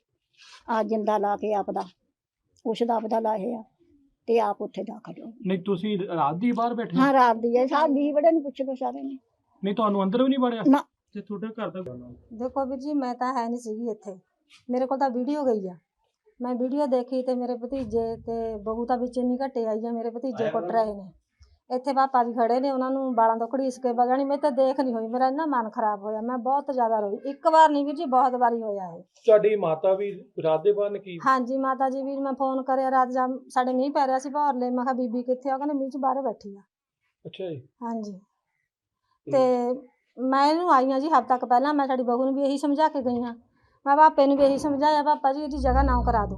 ਆ ਜਿੰਦਾ ਲਾ ਕੇ ਆਪਦਾ ਉਸ ਦਾ ਆਪਦਾ ਲਾਇਆ ਤੇ ਆਪ ਉੱਥੇ ਦਾਖਲ ਹੋ। ਨਹੀਂ ਤੁਸੀਂ ਰਾਤ ਦੀ ਬਾਹਰ ਬੈਠੇ? ਹਾਂ ਰਾਤ ਦੀ ਹੈ, ਸਾਹ ਵੀ ਬੜੇ ਨੂੰ ਪੁੱਛ ਲਓ ਸਾਰੇ ਨੇ। ਨਹੀਂ ਤੁਹਾਨੂੰ ਅੰਦਰ ਵੀ ਨਹੀਂ ਵੜਿਆ? ਨਾ। ਤੇ ਤੁਹਾਡੇ ਘਰ ਦਾ ਦੇਖੋ ਵੀਰ ਜੀ, ਮੈਂ ਤਾਂ ਹੈ ਨਹੀਂ ਸੀਗੀ ਇੱਥੇ, ਮੇਰੇ ਕੋਲ ਤਾਂ ਵੀਡੀਓ ਗਈ ਆ। ਮੈਂ ਵੀਡੀਓ ਦੇਖੀ ਤੇ ਮੇਰੇ ਭਤੀਜੇ ਤੇ ਬਹੂ ਤਾਂ ਵਿੱਚ ਇੰਨੀ ਘੱਟੇ ਆਈ ਆ, ਮੇਰੇ ਭਤੀਜੇ ਕੁੱਟ ਰਹੇ ਨੇ। ਇੱਥੇ ਪਾਪਾ ਜੀ ਖੜੇ ਨੇ, ਉਹਨਾਂ ਨੂੰ ਬਾਲਾਂ ਤੋਂ ਘੜੀਸ ਕੇ ਬਜਾਣੀ। ਮੈਂ ਤਾਂ ਦੇਖ ਨਹੀਂ ਹੋਈ, ਮੇਰਾ ਇੰਨਾ ਮਨ ਖਰਾਬ ਹੋਇਆ, ਮੈਂ ਬਹੁਤ ਜ਼ਿਆਦਾ ਰੋਈ। ਇੱਕ ਵਾਰ ਨਹੀਂ ਵੀਰ ਜੀ, ਬਹੁਤ ਵਾਰੀ ਹੋਇਆ ਹੈ। ਤੁਹਾਡੀ ਮਾਤਾ ਵੀ ਰਾਤ ਦੇ ਬਾਹਰ ਕੀ? ਹਾਂਜੀ ਮਾਤਾ ਜੀ ਵੀ ਮੈਂ ਫੋਨ ਕਰਿਆ ਰਾਤ ਸਾਡੇ ਮੀਂਹ ਪੈ ਰਿਹਾ ਸੀ ਬਾਹਰਲੇ, ਮੈਂ ਕਿਹਾ ਬੀਬੀ ਕਿੱਥੇ ਆ? ਕਹਿੰਦੇ ਮੀਂਹ 'ਚ ਬਾਹਰ ਬੈਠੀ ਆ। ਅੱਛਾ ਜੀ। ਹਾਂਜੀ ਤੇ ਮੈਂ ਇਹਨੂੰ ਆਈ ਹਾਂ ਜੀ ਹਫ਼ਤਾ ਕੁ ਪਹਿਲਾਂ। ਮੈਂ ਸਾਡੀ ਬਹੂ ਨੂੰ ਵੀ ਇਹੀ ਸਮਝਾ ਕੇ ਗਈ ਹਾਂ, ਮੈਂ ਪਾਪੇ ਨੂੰ ਵੀ ਇਹੀ ਸਮਝਾਇਆ, ਪਾਪਾ ਜੀ ਇਹਦੀ ਜਗ੍ਹਾ ਨਾ ਕਰਾ ਦਿਓ।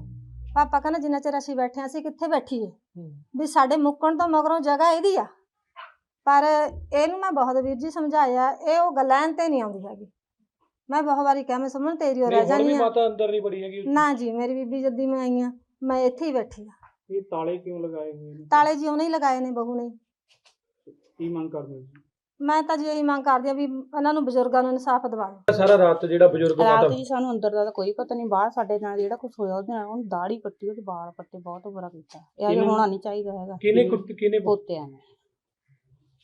ਪਾਪਾ ਕਹਿੰਦਾ ਜਿੰਨਾ ਚਿਰ ਅਸੀਂ ਬੈਠੇ ਹਾਂ ਅਸੀਂ ਕਿੱਥੇ ਬੈਠੀਏ, ਵੀ ਸਾਡੇ ਮੁੱਕਣ ਤੋਂ ਮਗਰੋਂ ਜਗ੍ਹਾ ਇਹਦੀ ਆ। ਪਰ ਇਹਨੂੰ ਮੈਂ ਬਹੁਤ ਵੀਰ ਜੀ ਸਮਝਾਇਆ, ਇਹ ਉਹ ਗੱਲਾਂ ਤੇ ਨਹੀਂ ਆਉਂਦੀ ਹੈਗੀ। ਮੈਂ ਬਹੁਤ ਵਾਰੀ ਕਿਹਾ ਮੈਂ ਸਮਝ ਤੇਰੀ ਹੋ ਰਹਿ ਜਾਣੀ ਆ। ਮਾਤਾ ਅੰਦਰ ਨਹੀਂ ਬੜੀ ਹੈਗੀ? ਨਾ ਜੀ, ਮੇਰੀ ਬੀਬੀ ਜੱਦੀ ਮੈਂ ਆਈ ਹਾਂ ਮੈਂ ਇੱਥੇ ਹੀ ਬੈਠੀ ਆ। ਇਹ ਤਾਲੇ ਕਿਉਂ ਲਗਾਏ ਹੋਏ ਨੇ? ਤਾਲੇ ਜੀ ਉਹਨੇ ਹੀ ਲਗਾਏ ਨੇ, ਬਹੂ ਨੇ। ਕੀ ਮੰਗ ਕਰਦੇ ਹੋ? ਮੈਂ ਤਾਂ ਜੀ ਇਹੀ ਮੰਗ ਕਰਦੀ ਆ ਵੀ ਇਹਨਾਂ ਨੂੰ ਬਜ਼ੁਰਗਾਂ ਨੂੰ ਇਨਸਾਫ ਦਿਵਾਓ। ਸਾਰਾ ਰਾਤ ਜਿਹੜਾ ਬਜ਼ੁਰਗ ਰਾਤ ਜੀ ਸਾਨੂੰ ਅੰਦਰ ਦਾ ਤਾਂ ਕੋਈ ਪਤਾ ਨਹੀਂ, ਬਾਹਰ ਸਾਡੇ ਨਾਲ ਜਿਹੜਾ ਕੁਝ ਹੋਇਆ ਉਹਦੇ ਨਾਲ ਉਹਨੂੰ ਦਾੜੀ ਕੱਟੀ, ਉਹਦੇ ਵਾਲ ਪੱਟੇ, ਬਹੁਤ ਬੁਰਾ ਕੀਤਾ। ਇਹ ਅਜੇ ਹੋਣਾ ਨਹੀਂ ਚਾਹੀਦਾ ਹੈਗਾ। ਕਿਹਨੇ ਪੋਤਿਆਂ ਨੇ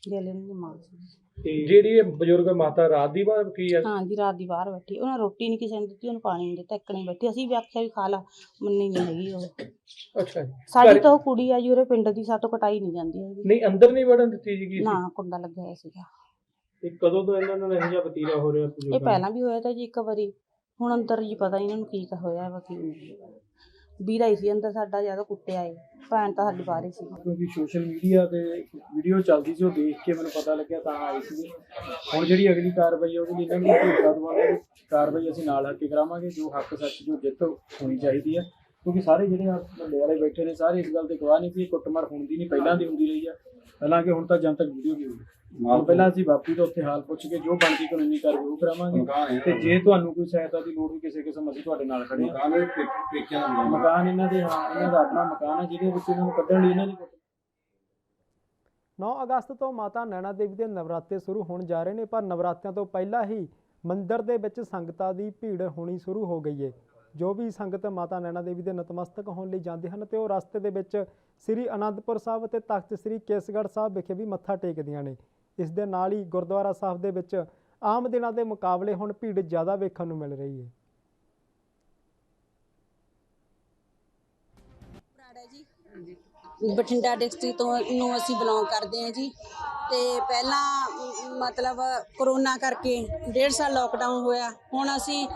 ਗੇਲੇ ਦੀ ਮਾਂ ਸੀ। ਜਿਹੜੀ ਇਹ ਬਜ਼ੁਰਗ ਮਾਤਾ ਰਾਤ ਦੀ ਬਾਹਰ ਕੀ ਹੈ? ਹਾਂ ਜੀ ਰਾਤ ਦੀ ਬਾਹਰ ਬੈਠੀ, ਉਹਨਾਂ ਰੋਟੀ ਨਹੀਂ ਕਿਸੇ ਨੇ ਦਿੱਤੀ, ਉਹਨੂੰ ਪਾਣੀ ਨਹੀਂ ਦਿੱਤਾ, ਇੱਕ ਨਹੀਂ ਬੈਠੀ। ਅਸੀਂ ਵੀ ਆਖਿਆ ਵੀ ਖਾ ਲਾ, ਮੰਨੀ ਨਹੀਂ ਹੈਗੀ ਉਹ। ਅੱਛਾ ਜੀ। ਸਾਡੀ ਤਾਂ ਉਹ ਕੁੜੀ ਆ ਜੀ ਉਰੇ ਪਿੰਡ ਦੀ, ਸਾਤੋਂ ਕਟਾਈ ਨਹੀਂ ਜਾਂਦੀ ਹੈਗੀ। ਨਹੀਂ ਅੰਦਰ ਨਹੀਂ ਵੜਨ ਦਿੱਤੀ ਜੀ? ਨਾ ਕੁੰਡਾ ਲੱਗਿਆ ਹੋਇਆ ਸੀਗਾ। ਇਹ ਕਦੋਂ ਤੋਂ ਇਹਨਾਂ ਨਾਲ ਇਹੋ ਜਿਹਾ ਵਤੀਰਾ ਹੋ ਰਿਹਾ? ਇਹ ਪਹਿਲਾਂ ਵੀ ਹੋਇਆ ਤਾਂ ਜੀ ਇੱਕ ਵਾਰੀ, ਹੁਣ ਅੰਦਰ ਜੀ ਪਤਾ ਇਹਨਾਂ ਨੂੰ ਕੀ ਹੋਇਆ ਵਾ ਕੀ ਨਹੀਂ। ਵੀਰਾ ਹੀ ਸੀ ਅੰਦਰ ਸਾਡਾ, ਜਦੋਂ ਕੁੱਟਿਆ ਏ। ਭੈਣ ਤਾਂ ਸਾਡੀ ਬਾਹਰ ਹੀ ਸੀ। ਕਿਉਂਕਿ ਸੋਸ਼ਲ ਮੀਡੀਆ ਤੇ ਵੀਡੀਓ ਚੱਲਦੀ ਸੀ, ਉਹ ਦੇਖ ਕੇ ਮੈਨੂੰ ਪਤਾ ਲੱਗਿਆ ਤਾਂ ਆਈ ਸੀ। ਹੁਣ ਜਿਹੜੀ ਅਗਲੀ ਕਾਰਵਾਈ ਹੈ ਉਹਦੇ ਲਈ ਇਹਨਾਂ ਨੂੰ ਭੇਜਾ ਦਵਾਂਗੇ। ਕਾਰਵਾਈ ਅਸੀਂ ਨਾਲ ਹੱਕ ਕੇ ਕਰਾਵਾਂਗੇ, ਜੋ ਹੱਕ ਸੱਚ ਜੋ ਜਿੱਤ ਹੋਣੀ ਚਾਹੀਦੀ ਹੈ। ਕਿਉਂਕਿ ਸਾਰੇ ਜਿਹੜੇ ਮੁੰਡੇ ਵਾਲੇ ਬੈਠੇ ਨੇ ਸਾਰੇ ਇਸ ਗੱਲ ਤੇ ਗਵਾਹ ਨਹੀਂ ਕਿ ਕੁੱਟਮਾਰ ਹੁੰਦੀ ਨਹੀਂ, ਪਹਿਲਾਂ ਦੀ ਹੁੰਦੀ ਰਹੀ ਆ। ਹਾਲਾਂਕਿ ਹੁਣ ਤਾਂ ਜਨਤਕ ਵੀਡੀਓ ਵੀ ਹੋਈ। ਪਹਿਲਾਂ ਅਸੀਂ ਬਾਪੂ ਤੋਂ ਉੱਥੇ ਹਾਲ ਪੁੱਛ ਕੇ ਜੋ ਬਣਦੀ ਕਾਨੂੰਨੀ ਕਾਰਵਾਈ ਉਹ ਕਰਾਵਾਂਗੇ। ਤੇ ਜੇ ਤੁਹਾਨੂੰ ਕੋਈ ਸਹਾਇਤਾ ਦੀ ਲੋੜ ਵੀ ਕਿਸੇ ਕਿਸਮ, ਅਸੀਂ ਤੁਹਾਡੇ ਨਾਲ ਖੜੇ ਹਾਂ। ਮਕਾਨ ਇਹਨਾਂ ਦੇ, ਹਾਂ ਇਹਨਾਂ ਦਾ ਆਪਣਾ ਮਕਾਨ ਹੈ ਜਿਹਦੇ ਵਿੱਚ ਇਹਨਾਂ ਨੂੰ ਕੱਢਣ ਲਈ ਇਹਨਾਂ ਦੀ 9 ਅਗਸਤ ਤੋਂ ਮਾਤਾ ਨੈਣਾ ਦੇਵੀ ਦੇ ਨਵਰਾਤੇ ਸ਼ੁਰੂ ਹੋਣ ਜਾ ਰਹੇ ਨੇ, ਪਰ ਨਵਰਾਤਿਆਂ ਤੋਂ ਪਹਿਲਾਂ ਹੀ ਮੰਦਿਰ ਦੇ ਵਿੱਚ ਸੰਗਤਾਂ ਦੀ ਭੀੜ ਹੋਣੀ ਸ਼ੁਰੂ ਹੋ ਗਈ ਹੈ। ਜੋ ਵੀ ਸੰਗਤ ਮਾਤਾ ਨੈਣਾ ਦੇਵੀ ਦੇ ਨਤਮਸਤਕ ਹੋਣ ਲਈ ਜਾਂਦੇ ਹਨ ਤੇ ਉਹ ਰਸਤੇ ਦੇ ਵਿੱਚ ਸ੍ਰੀ ਅਨੰਦਪੁਰ ਸਾਹਿਬ ਅਤੇ ਤਖਤ ਸ੍ਰੀ ਕੇਸਗੜ੍ਹ ਸਾਹਿਬ ਵਿਖੇ ਵੀ ਮੱਥਾ ਟੇਕਦੀਆਂ ਨੇ। ਇਸ ਦੇ ਨਾਲ ਹੀ ਗੁਰਦੁਆਰਾ ਸਾਹਿਬ ਦੇ ਵਿੱਚ ਆਮ ਦਿਨਾਂ ਦੇ ਮੁਕਾਬਲੇ ਹੁਣ ਭੀੜ ਜ਼ਿਆਦਾ ਵੇਖਣ ਨੂੰ ਮਿਲ ਰਹੀ ਹੈ। ਬਠਿੰਡਾ ਡਿਸਟ੍ਰਿਕਟ ਤੋਂ ਨੂੰ ਅਸੀਂ ਬਿਲੋਂਗ ਕਰਦੇ ਹਾਂ ਜੀ। ਤੇ ਪਹਿਲਾਂ ਮਤਲਬ ਕਰੋਨਾ ਕਰਕੇ 1.5 ਸਾਲ ਲੋਕਡਾਊਨ ਹੋਇਆ। ਹੁਣ ਅਸੀਂ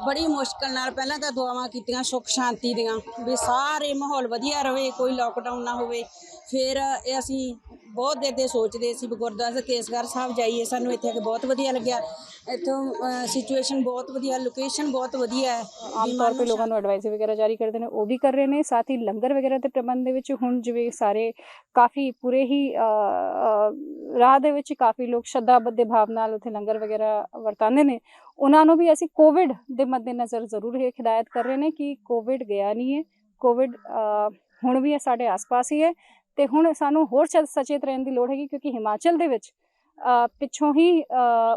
ਬੜੀ ਮੁਸ਼ਕਲ ਨਾਲ ਪਹਿਲਾਂ ਤਾਂ ਦੁਆਵਾਂ ਕੀਤੀਆਂ ਸੁੱਖ ਸ਼ਾਂਤੀ ਦੀਆਂ, ਵੀ ਸਾਰੇ ਮਾਹੌਲ ਵਧੀਆ ਰਹੇ, ਕੋਈ ਲੋਕਡਾਊਨ ਨਾ ਹੋਵੇ। ਫਿਰ ਇਹ ਅਸੀਂ ਬਹੁਤ ਦੇਰ ਦੇ ਸੋਚਦੇ ਸੀ ਵੀ ਗੁਰਦੁਆਰਾ ਕੇਸਗੜ੍ਹ ਸਾਹਿਬ ਜਾਈਏ। ਸਾਨੂੰ ਇੱਥੇ ਆ ਕੇ ਬਹੁਤ ਵਧੀਆ ਲੱਗਿਆ। ਇੱਥੋਂ ਸਿਚੁਏਸ਼ਨ ਬਹੁਤ ਵਧੀਆ, ਲੋਕੇਸ਼ਨ ਬਹੁਤ ਵਧੀਆ ਹੈ। ਆਮ ਤੌਰ 'ਤੇ ਲੋਕਾਂ ਨੂੰ ਐਡਵਾਈਸ ਵਗੈਰਾ ਜਾਰੀ ਕਰਦੇ ਨੇ, ਉਹ ਵੀ ਕਰ ਰਹੇ ਨੇ। ਸਾਥ ਹੀ ਲੰਗਰ ਵਗੈਰਾ ਦੇ ਪ੍ਰਬੰਧ ਦੇ ਵਿੱਚ ਹੁਣ ਜਿਵੇਂ ਸਾਰੇ ਕਾਫੀ ਪੂਰੇ ਹੀ ਰਾਹ ਦੇ ਵਿੱਚ ਕਾਫੀ ਲੋਕ ਸ਼ਰਧਾ ਦੇ ਭਾਵ ਨਾਲ ਉੱਥੇ ਲੰਗਰ ਵਗੈਰਾ ਵਰਤਾਉਂਦੇ ਨੇ। ਉਹਨਾਂ ਨੂੰ ਵੀ ਅਸੀਂ ਕੋਵਿਡ ਦੇ ਮੱਦੇਨਜ਼ਰ ਜ਼ਰੂਰ ਇਹ ਹਿਦਾਇਤ ਕਰ ਰਹੇ ਨੇ ਕਿ ਕੋਵਿਡ ਗਿਆ ਨਹੀਂ ਹੈ, ਕੋਵਿਡ ਹੁਣ ਵੀ ਸਾਡੇ ਆਸ-ਪਾਸ ਹੀ ਹੈ। ਤੇ ਹੁਣ ਸਾਨੂੰ ਹੋਰ ਸਚੇਤ ਰਹਿਣ ਦੀ ਲੋੜ ਹੈਗੀ, ਕਿਉਂਕਿ ਹਿਮਾਚਲ ਦੇ ਵਿੱਚ ਪਿੱਛੋਂ ਹੀ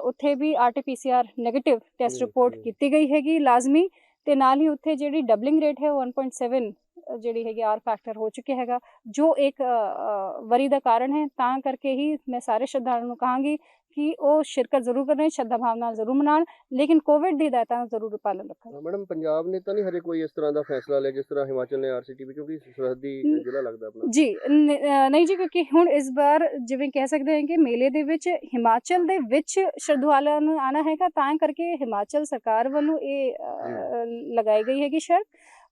ਉੱਥੇ ਵੀ RT-PCR ਨੈਗੇਟਿਵ ਟੈਸਟ ਰਿਪੋਰਟ ਕੀਤੀ ਗਈ ਹੈਗੀ ਲਾਜ਼ਮੀ। ਤੇ ਨਾਲ ਹੀ ਉੱਥੇ ਜਿਹੜੀ ਡਬਲਿੰਗ ਰੇਟ ਹੈ ਉਹ 1.7 ਜਿਹੜੀ ਹੈਗੀ R ਫੈਕਟਰ ਹੋ ਚੁੱਕਿਆ ਹੈਗਾ, ਜੋ ਇੱਕ ਵਰੀ ਦਾ ਕਾਰਨ ਹੈ। ਤਾਂ ਕਰਕੇ ਹੀ ਮੈਂ ਸਾਰੇ ਸ਼ਰਧਾਲੂਆਂ ਨੂੰ ਕਹਾਂਗੀ ਕਿ ਉਹ ਸ਼ਿਰਕਤ ਜ਼ਰੂਰ ਕਰਨ, ਸ਼ਰਧਾ ਭਾਵਨਾ ਨਾਲ ਜ਼ਰੂਰ ਮਨਾਉਣ, ਲੇਕਿਨ ਕੋਵਿਡ ਦੀ ਹਦਾਇਤਾਂ ਦਾ ਜ਼ਰੂਰ ਪਾਲਣ ਰੱਖਣ। ਮੈਡਮ ਪੰਜਾਬ ਨੇ ਤਾਂ ਨਹੀਂ ਹਜੇ ਕੋਈ ਇਸ ਤਰ੍ਹਾਂ ਦਾ ਫੈਸਲਾ ਲਿਆ ਜਿਸ ਤਰ੍ਹਾਂ ਹਿਮਾਚਲ ਨੇ RCTP, ਕਿਉਂਕਿ ਸਰਹੱਦੀ ਜ਼ਿਲ੍ਹਾ ਲੱਗਦਾ ਆਪਣਾ? ਜੀ ਨਹੀਂ ਜੀ, ਕਿਉਂਕਿ ਹੁਣ ਇਸ ਵਾਰ ਜਿਵੇਂ ਕਹਿ ਸਕਦੇ ਹਾਂ ਕਿ ਮੇਲੇ ਦੇ ਵਿੱਚ ਹਿਮਾਚਲ ਦੇ ਵਿੱਚ ਸ਼ਰਧਾਲੂਆਂ ਨੂੰ ਆਉਣਾ ਹੈਗਾ, ਤਾਂ ਕਰਕੇ ਹਿਮਾਚਲ ਸਰਕਾਰ ਵੱਲੋਂ ਇਹ ਲਗਾਈ ਗਈ ਹੈਗੀ ਸ਼ਰਤ।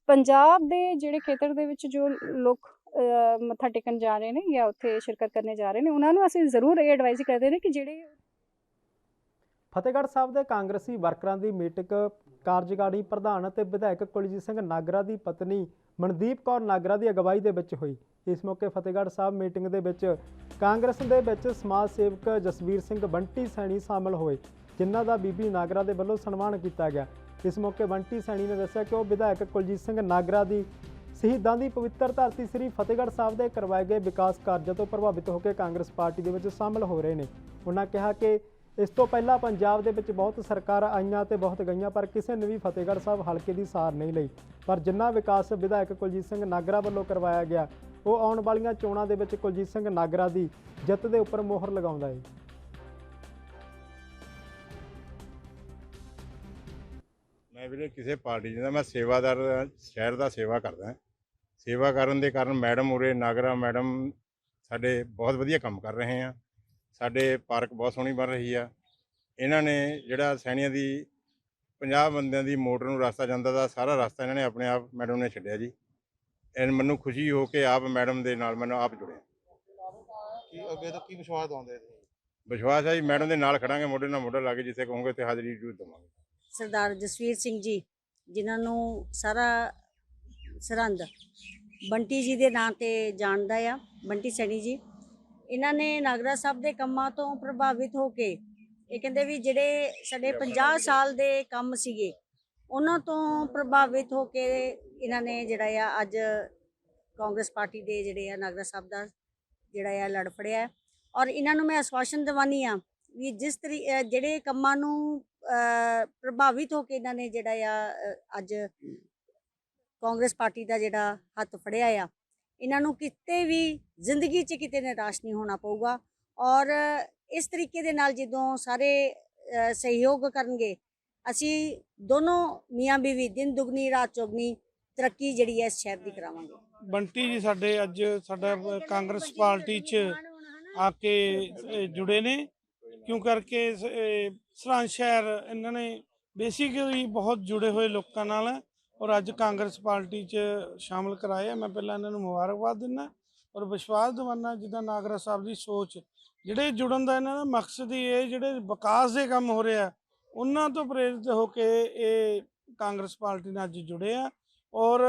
ਪੰਜਾਬ ਦੇ ਜਿਹੜੇ ਖੇਤਰ ਦੇ ਵਿੱਚ ਜੋ ਲੋਕ ਮੱਥਾ ਟੇਕਣ ਜਾ ਰਹੇ ਨੇ ਜਾਂ ਉੱਥੇ ਸ਼ਿਰਕਤ ਕਰਨੇ ਜਾ ਰਹੇ ਨੇ, ਉਹਨਾਂ ਨੂੰ ਅਸੀਂ ਜ਼ਰੂਰ ਇਹ ਐਡਵਾਈਜ਼ ਕਰਦੇ ਨੇ ਕਿ ਜਿਹੜੇ ਫਤਿਹਗੜ੍ਹ ਸਾਹਿਬ ਦੇ ਕਾਂਗਰਸੀ ਵਰਕਰਾਂ ਦੀ ਮੀਟਿੰਗ ਕਾਰਜਕਾਰੀ ਪ੍ਰਧਾਨ ਅਤੇ ਵਿਧਾਇਕ ਕੁਲਜੀਤ ਸਿੰਘ ਨਾਗਰਾ ਦੀ ਪਤਨੀ ਮਨਦੀਪ ਕੌਰ ਨਾਗਰਾ ਦੀ ਅਗਵਾਈ ਦੇ ਵਿੱਚ ਹੋਈ। ਇਸ ਮੌਕੇ ਫਤਿਹਗੜ੍ਹ ਸਾਹਿਬ ਮੀਟਿੰਗ ਦੇ ਵਿੱਚ ਕਾਂਗਰਸ ਦੇ ਵਿੱਚ ਸਮਾਜ ਸੇਵਕ ਜਸਵੀਰ ਸਿੰਘ ਬੰਟੀ ਸੈਣੀ ਸ਼ਾਮਲ ਹੋਏ, ਜਿਨ੍ਹਾਂ ਦਾ ਬੀਬੀ ਨਾਗਰਾ ਦੇ ਵੱਲੋਂ ਸਨਮਾਨ ਕੀਤਾ ਗਿਆ। ਇਸ ਮੌਕੇ ਬੰਟੀ ਸੈਣੀ ਨੇ ਦੱਸਿਆ ਕਿ ਉਹ ਵਿਧਾਇਕ ਕੁਲਜੀਤ ਸਿੰਘ ਨਾਗਰਾ ਦੀ ਸ਼ਹੀਦਾਂ ਦੀ ਪਵਿੱਤਰ ਧਰਤੀ ਸ੍ਰੀ ਫਤਿਹਗੜ੍ਹ ਸਾਹਿਬ ਦੇ ਕਰਵਾਏ ਗਏ ਵਿਕਾਸ ਕਾਰਜਾਂ ਤੋਂ ਪ੍ਰਭਾਵਿਤ ਹੋ ਕੇ ਕਾਂਗਰਸ ਪਾਰਟੀ ਦੇ ਵਿੱਚ ਸ਼ਾਮਲ ਹੋ ਰਹੇ ਨੇ। ਉਹਨਾਂ ਕਿਹਾ ਕਿ ਇਸ ਤੋਂ ਪਹਿਲਾਂ ਪੰਜਾਬ ਦੇ ਵਿੱਚ ਬਹੁਤ ਸਰਕਾਰਾਂ ਆਈਆਂ ਤੇ ਬਹੁਤ ਗਈਆਂ, ਪਰ ਕਿਸੇ ਨੇ ਵੀ ਫਤਿਹਗੜ੍ਹ ਸਾਹਿਬ ਹਲਕੇ ਦੀ ਸਾਰ ਨਹੀਂ ਲਈ। ਪਰ ਜਿੰਨਾ ਵਿਕਾਸ ਵਿਧਾਇਕ ਕੁਲਜੀਤ ਸਿੰਘ ਨਾਗਰਾ ਵੱਲੋਂ ਕਰਵਾਇਆ ਗਿਆ, ਉਹ ਆਉਣ ਵਾਲੀਆਂ ਚੋਣਾਂ ਦੇ ਵਿੱਚ ਕੁਲਜੀਤ ਸਿੰਘ ਨਾਗਰਾ ਦੀ ਜਿੱਤ ਦੇ ਉੱਪਰ ਮੋਹਰ ਲਗਾਉਂਦਾ ਹੈ। ਮੈਂ ਵੀਰੇ ਕਿਸੇ ਪਾਰਟੀ ਦਾ ਮੈਂ ਸੇਵਾਦਾਰ ਸ਼ਹਿਰ ਦਾ ਸੇਵਾ ਕਰਦਾ। ਸੇਵਾ ਕਰਨ ਦੇ ਕਾਰਨ ਮੈਡਮ ਉਰੇ ਨਾਗਰਾ ਮੈਡਮ ਸਾਡੇ ਬਹੁਤ ਵਧੀਆ ਕੰਮ ਕਰ ਰਹੇ ਆ। ਸਾਡੇ ਪਾਰਕ ਬਹੁਤ ਸੋਹਣੀ ਬਣ ਰਹੀ ਆ। ਇਹਨਾਂ ਨੇ ਜਿਹੜਾ ਸੈਣੀਆਂ ਦੀ 50 ਬੰਦਿਆਂ ਦੀ ਮੋਟਰ ਨੂੰ ਰਸਤਾ ਜਾਂਦਾ ਦਾ ਸਾਰਾ ਰਸਤਾ ਇਹਨਾਂ ਨੇ ਆਪਣੇ ਆਪ ਮੈਡਮ ਨੇ ਛੱਡਿਆ ਜੀ। ਮੈਨੂੰ ਖੁਸ਼ੀ ਹੋ ਕੇ ਆਪ ਮੈਡਮ ਦੇ ਨਾਲ ਮੈਨੂੰ ਆਪ ਜੁੜਿਆ। ਅੱਗੇ ਤੋਂ ਕੀ ਵਿਸ਼ਵਾਸ ਦਵਾਉਂਦੇ? ਵਿਸ਼ਵਾਸ ਹੈ ਜੀ, ਮੈਡਮ ਦੇ ਨਾਲ ਖੜਾਂਗੇ, ਮੋਢੇ ਨਾਲ ਮੋਢਾ ਲਾ ਕੇ ਜਿੱਥੇ ਕਹੋਗੇ ਤੇ ਹਾਜ਼ਰੀ ਜ਼ਰੂਰ ਦੇਵਾਂਗੇ। ਸਰਦਾਰ ਜਸਵੀਰ ਸਿੰਘ ਜੀ, ਜਿਨ੍ਹਾਂ ਨੂੰ ਸਾਰਾ ਸਰਹੰਦ ਬੰਟੀ ਜੀ ਦੇ ਨਾਂ ਤੇ ਜਾਣਦਾ ਆ, ਬੰਟੀ ਸੈਣੀ ਜੀ, ਇਹਨਾਂ ਨੇ ਨਾਗਰਾ ਸਾਹਿਬ ਦੇ ਕੰਮਾਂ ਤੋਂ ਪ੍ਰਭਾਵਿਤ ਹੋ ਕੇ ਇਹ ਕਹਿੰਦੇ ਵੀ ਜਿਹੜੇ ਸਾਡੇ 50 ਸਾਲ ਦੇ ਕੰਮ ਸੀਗੇ ਉਹਨਾਂ ਤੋਂ ਪ੍ਰਭਾਵਿਤ ਹੋ ਕੇ ਇਹਨਾਂ ਨੇ ਜਿਹੜਾ ਆ ਅੱਜ ਕਾਂਗਰਸ ਪਾਰਟੀ ਦੇ ਜਿਹੜੇ ਆ ਨਾਗਰਾ ਸਾਹਿਬ ਦਾ ਜਿਹੜਾ ਆ ਲੜ ਫੜਿਆ। ਔਰ ਇਹਨਾਂ ਨੂੰ ਮੈਂ ਆਸ਼ਵਾਸਨ ਦਿਵਾਨੀ ਆ ਵੀ ਜਿਸ ਜਿਹੜੇ ਕੰਮਾਂ ਨੂੰ ਪ੍ਰਭਾਵਿਤ ਹੋ ਕੇ ਇਹਨਾਂ ਨੇ ਜਿਹੜਾ ਆ ਅੱਜ ਕਾਂਗਰਸ ਪਾਰਟੀ ਦਾ ਜਿਹੜਾ ਹੱਥ ਫੜਿਆ ਆ, ਇਹਨਾਂ ਨੂੰ ਕਿਤੇ ਵੀ ਜ਼ਿੰਦਗੀ 'ਚ ਕਿਤੇ ਨਿਰਾਸ਼ ਨਹੀਂ ਹੋਣਾ ਪਊਗਾ। ਔਰ ਇਸ ਤਰੀਕੇ ਦੇ ਨਾਲ ਜਦੋਂ ਸਾਰੇ ਸਹਿਯੋਗ ਕਰਨਗੇ, ਅਸੀਂ ਦੋਨੋਂ ਮੀਆਂ ਬੀਵੀ ਦਿਨ ਦੁਗਣੀ ਰਾਤ ਚੌਗਣੀ ਤਰੱਕੀ ਜਿਹੜੀ ਹੈ ਇਸ ਸ਼ਹਿਰ ਦੀ ਕਰਾਵਾਂਗੇ। ਬੰਟੀ ਜੀ ਸਾਡੇ ਅੱਜ ਸਾਡਾ ਕਾਂਗਰਸ ਪਾਰਟੀ 'ਚ ਆ ਕੇ ਜੁੜੇ ਨੇ, ਕਿਉਂ ਕਰਕੇ ਸਰਹੰਦ ਸ਼ਹਿਰ ਇਹਨਾਂ ਨੇ ਬੇਸਿਕਲੀ ਬਹੁਤ ਜੁੜੇ ਹੋਏ ਲੋਕਾਂ ਨਾਲ ਔਰ ਅੱਜ ਕਾਂਗਰਸ ਪਾਰਟੀ 'ਚ ਸ਼ਾਮਲ ਕਰਾਇਆ। ਮੈਂ ਪਹਿਲਾਂ ਇਹਨਾਂ ਨੂੰ ਮੁਬਾਰਕਬਾਦ ਦਿੰਦਾ ਔਰ ਵਿਸ਼ਵਾਸ ਦਿਵਾਨਾ ਜਿੱਦਾਂ ਨਾਗਰਾ ਸਾਹਿਬ ਦੀ ਸੋਚ, ਜਿਹੜੇ ਜੁੜਨ ਦਾ ਇਹਨਾਂ ਦਾ ਮਕਸਦ ਹੀ ਇਹ ਜਿਹੜੇ ਵਿਕਾਸ ਦੇ ਕੰਮ ਹੋ ਰਿਹਾ ਉਹਨਾਂ ਤੋਂ ਪ੍ਰੇਰਿਤ ਹੋ ਕੇ ਇਹ ਕਾਂਗਰਸ ਪਾਰਟੀ ਨਾਲ ਅੱਜ ਜੁੜੇ ਆ। ਔਰ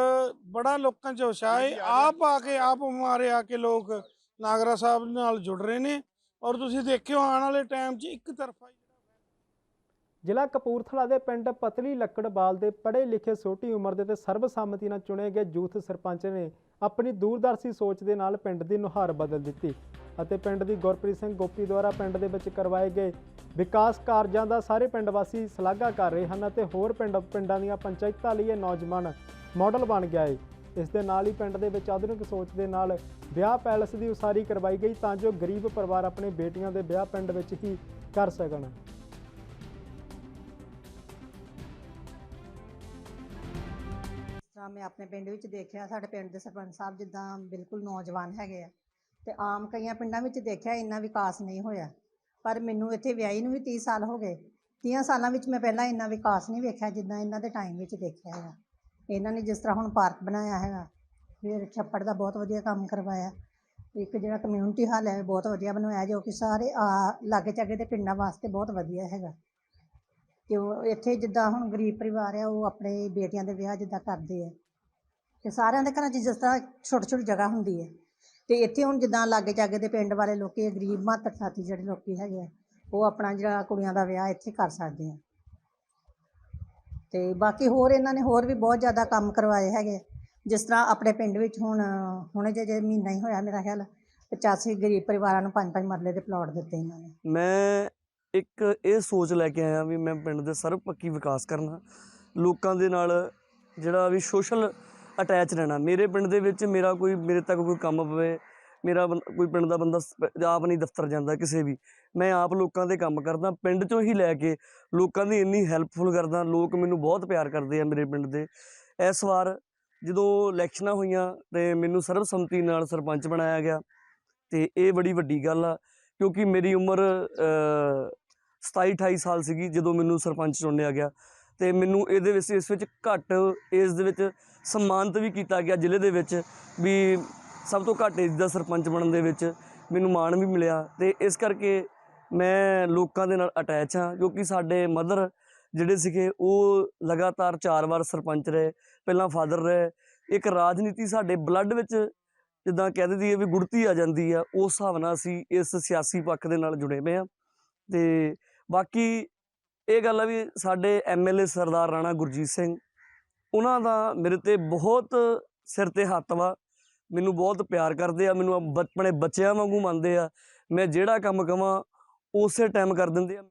ਬੜਾ ਲੋਕਾਂ 'ਚ ਉਤਸ਼ਾਹ ਹੈ, ਆਪ ਆ ਕੇ ਆਪ ਮਾਰੇ ਆ ਕੇ ਲੋਕ ਨਾਗਰਾ ਸਾਹਿਬ ਨਾਲ ਜੁੜ ਰਹੇ ਨੇ। ਔਰ ਤੁਸੀਂ ਦੇਖਿਓ ਆਉਣ ਵਾਲੇ ਟਾਈਮ 'ਚ ਇੱਕ ਤਰਫਾ ਜ਼ਿਲ੍ਹਾ ਕਪੂਰਥਲਾ ਦੇ ਪਿੰਡ ਪਤਲੀ ਲੱਕੜਵਾਲ ਦੇ ਪੜ੍ਹੇ ਲਿਖੇ ਛੋਟੀ ਉਮਰ ਦੇ ਤੇ ਸਰਬਸੰਮਤੀ ਨਾਲ ਚੁਣੇ ਗਏ ਯੂਥ ਸਰਪੰਚ ਨੇ ਆਪਣੀ ਦੂਰਦਰਸ਼ੀ ਸੋਚ ਦੇ ਨਾਲ ਪਿੰਡ ਦੀ ਨੁਹਾਰ ਬਦਲ ਦਿੱਤੀ ਅਤੇ ਪਿੰਡ ਦੀ ਗੁਰਪ੍ਰੀਤ ਸਿੰਘ ਗੋਪੀ ਦੁਆਰਾ ਪਿੰਡ ਦੇ ਵਿੱਚ ਕਰਵਾਏ ਗਏ ਵਿਕਾਸ ਕਾਰਜਾਂ ਦਾ ਸਾਰੇ ਪਿੰਡ ਵਾਸੀ ਸ਼ਲਾਘਾ ਕਰ ਰਹੇ ਹਨ ਅਤੇ ਹੋਰ ਪਿੰਡਾਂ ਦੀਆਂ ਪੰਚਾਇਤਾਂ ਲਈ ਇਹ ਨੌਜਵਾਨ ਮਾਡਲ ਬਣ ਗਿਆ ਹੈ। ਇਸ ਦੇ ਨਾਲ ਹੀ ਪਿੰਡ ਦੇ ਵਿੱਚ ਆਧੁਨਿਕ ਸੋਚ ਦੇ ਨਾਲ ਵਿਆਹ ਪੈਲਸ ਦੀ ਉਸਾਰੀ ਕਰਵਾਈ ਗਈ ਤਾਂ ਜੋ ਗਰੀਬ ਪਰਿਵਾਰ ਆਪਣੇ ਬੇਟੀਆਂ ਦੇ ਵਿਆਹ ਪਿੰਡ ਵਿੱਚ ਹੀ ਕਰ ਸਕਣ। ਮੈਂ ਆਪਣੇ ਪਿੰਡ ਵਿੱਚ ਦੇਖਿਆ, ਸਾਡੇ ਪਿੰਡ ਦੇ ਸਰਪੰਚ ਸਾਹਿਬ ਜਿੱਦਾਂ ਬਿਲਕੁਲ ਨੌਜਵਾਨ ਹੈਗੇ ਆ ਤੇ ਆਮ ਕਈਆਂ ਪਿੰਡਾਂ ਵਿੱਚ ਦੇਖਿਆ ਇੰਨਾ ਵਿਕਾਸ ਨਹੀਂ ਹੋਇਆ, ਪਰ ਮੈਨੂੰ ਇੱਥੇ ਵਿਆਹੀ ਨੂੰ ਵੀ 30 ਸਾਲ ਹੋ ਗਏ। 30 ਸਾਲਾਂ ਵਿੱਚ ਮੈਂ ਪਹਿਲਾਂ ਇੰਨਾ ਵਿਕਾਸ ਨਹੀਂ ਵੇਖਿਆ ਜਿੱਦਾਂ ਇਹਨਾਂ ਦੇ ਟਾਈਮ ਵਿੱਚ ਦੇਖਿਆ ਹੈਗਾ। ਇਹਨਾਂ ਨੇ ਜਿਸ ਤਰ੍ਹਾਂ ਹੁਣ ਪਾਰਕ ਬਣਾਇਆ ਹੈਗਾ, ਫਿਰ ਛੱਪੜ ਦਾ ਬਹੁਤ ਵਧੀਆ ਕੰਮ ਕਰਵਾਇਆ, ਇੱਕ ਜਿਹੜਾ ਕਮਿਊਨਿਟੀ ਹਾਲ ਹੈ ਬਹੁਤ ਵਧੀਆ ਬਣਵਾਇਆ ਜੋ ਕਿ ਸਾਰੇ ਲਾਗੇ ਚਾਗੇ ਦੇ ਪਿੰਡਾਂ ਵਾਸਤੇ ਬਹੁਤ ਵਧੀਆ ਹੈਗਾ। ਕਿ ਉਹ ਇੱਥੇ ਜਿੱਦਾਂ ਹੁਣ ਗਰੀਬ ਪਰਿਵਾਰ ਆ ਉਹ ਆਪਣੇ ਬੇਟੀਆਂ ਦੇ ਵਿਆਹ ਜਿੱਦਾਂ ਕਰਦੇ ਆ ਤੇ ਸਾਰਿਆਂ ਦੇ ਘਰਾਂ 'ਚ ਜਿਸ ਤਰ੍ਹਾਂ ਛੋਟੀ ਛੋਟੀ ਜਗ੍ਹਾ ਹੁੰਦੀ ਹੈ ਤੇ ਇੱਥੇ ਹੁਣ ਜਿੱਦਾਂ ਲਾਗੇ ਚਾਗੇ ਦੇ ਪਿੰਡ ਵਾਲੇ ਲੋਕੀ ਗਰੀਬ ਮਾਤਰ ਸਾਥੀ ਜਿਹੜੇ ਲੋਕੀ ਹੈਗੇ ਆ ਉਹ ਆਪਣਾ ਜਿਹੜਾ ਕੁੜੀਆਂ ਦਾ ਵਿਆਹ ਇੱਥੇ ਕਰ ਸਕਦੇ ਆ। ਤੇ ਬਾਕੀ ਹੋਰ ਇਹਨਾਂ ਨੇ ਹੋਰ ਵੀ ਬਹੁਤ ਜ਼ਿਆਦਾ ਕੰਮ ਕਰਵਾਏ ਹੈਗੇ, ਜਿਸ ਤਰ੍ਹਾਂ ਆਪਣੇ ਪਿੰਡ ਵਿੱਚ ਹੁਣ ਜੇ ਮਹੀਨਾ ਹੀ ਹੋਇਆ ਮੇਰਾ ਖਿਆਲ 85 ਗਰੀਬ ਪਰਿਵਾਰਾਂ ਨੂੰ 5-5 ਮਰਲੇ ਦੇ ਪਲਾਟ ਦਿੱਤੇ ਇਹਨਾਂ ਨੇ। ਮੈਂ ਇੱਕ ਇਹ ਸੋਚ ਲੈ ਕੇ ਆਇਆ ਵੀ ਮੈਂ ਪਿੰਡ ਦੇ ਸਰਬਪੱਖੀ ਵਿਕਾਸ ਕਰਨਾ, ਲੋਕਾਂ ਦੇ ਨਾਲ ਜਿਹੜਾ ਵੀ ਸੋਸ਼ਲ ਅਟੈਚ ਰਹਿਣਾ। ਮੇਰੇ ਪਿੰਡ ਦੇ ਵਿੱਚ ਮੇਰੇ ਤੱਕ ਕੋਈ ਕੰਮ ਪਵੇ, ਮੇਰਾ ਕੋਈ ਪਿੰਡ ਦਾ ਬੰਦਾ ਆਪ ਨਹੀਂ ਦਫ਼ਤਰ ਜਾਂਦਾ ਕਿਸੇ ਵੀ, ਮੈਂ ਆਪ ਲੋਕਾਂ ਦੇ ਕੰਮ ਕਰਦਾ, ਪਿੰਡ 'ਚੋਂ ਹੀ ਲੈ ਕੇ ਲੋਕਾਂ ਦੀ ਇੰਨੀ ਹੈਲਪਫੁਲ ਕਰਦਾ। ਲੋਕ ਮੈਨੂੰ ਬਹੁਤ ਪਿਆਰ ਕਰਦੇ ਆ ਮੇਰੇ ਪਿੰਡ ਦੇ। ਇਸ ਵਾਰ ਜਦੋਂ ਇਲੈਕਸ਼ਨਾਂ ਹੋਈਆਂ ਤੇ ਮੈਨੂੰ ਸਰਬਸੰਮਤੀ ਨਾਲ ਸਰਪੰਚ ਬਣਾਇਆ ਗਿਆ ਤੇ ਇਹ ਬੜੀ ਵੱਡੀ ਗੱਲ ਆ, ਕਿਉਂਕਿ ਮੇਰੀ ਉਮਰ 27-28 ਸਾਲ ਸੀਗੀ ਜਦੋਂ ਮੈਨੂੰ ਸਰਪੰਚ ਚੁਣਿਆ ਗਿਆ ਤੇ ਮੈਨੂੰ ਇਸ ਵਿੱਚ ਘੱਟ ਏਜ ਦੇ ਵਿੱਚ ਸਨਮਾਨਿਤ ਵੀ ਕੀਤਾ ਗਿਆ ਜ਼ਿਲ੍ਹੇ ਦੇ ਵਿੱਚ, ਵੀ ਸਭ ਤੋਂ ਘੱਟ ਏਜ ਦਾ ਸਰਪੰਚ ਬਣਨ ਦੇ ਵਿੱਚ ਮੈਨੂੰ ਮਾਣ ਵੀ ਮਿਲਿਆ। ਤੇ ਇਸ ਕਰਕੇ ਮੈਂ ਲੋਕਾਂ ਦੇ ਨਾਲ ਅਟੈਚ ਹਾਂ, ਕਿਉਂਕਿ ਸਾਡੇ ਮਦਰ ਜਿਹੜੇ ਸੀਗੇ ਉਹ ਲਗਾਤਾਰ 4 ਵਾਰ ਸਰਪੰਚ ਰਹੇ, ਪਹਿਲਾਂ ਫਾਦਰ ਰਹੇ। ਇੱਕ ਰਾਜਨੀਤੀ ਸਾਡੇ ਬਲੱਡ ਵਿੱਚ ਜਿੱਦਾਂ ਕਹਿ ਦਿੰਦੀ ਹੈ ਵੀ ਗੁੜਤੀ ਆ ਜਾਂਦੀ ਆ, ਉਸ ਹਿਸਾਬ ਨਾਲ ਅਸੀਂ ਇਸ ਸਿਆਸੀ ਪੱਖ ਦੇ ਨਾਲ ਜੁੜੇ ਪਏ ਹਾਂ। ਅਤੇ ਬਾਕੀ ਇਹ ਗੱਲ ਆ ਵੀ ਸਾਡੇ MLA ਸਰਦਾਰ ਰਾਣਾ ਗੁਰਜੀਤ ਸਿੰਘ, ਉਹਨਾਂ ਦਾ ਮੇਰੇ 'ਤੇ ਬਹੁਤ ਸਿਰ 'ਤੇ ਹੱਥ ਵਾ, ਮੈਨੂੰ ਬਹੁਤ ਪਿਆਰ ਕਰਦੇ ਆ, ਮੈਨੂੰ ਆਪਣੇ ਬੱਚਿਆਂ ਵਾਂਗੂ ਮੰਨਦੇ ਆ। ਮੈਂ ਜਿਹੜਾ ਕੰਮ ਕਵਾਂ ਉਸੇ ਟਾਈਮ ਕਰ ਦਿੰਦੇ ਆ।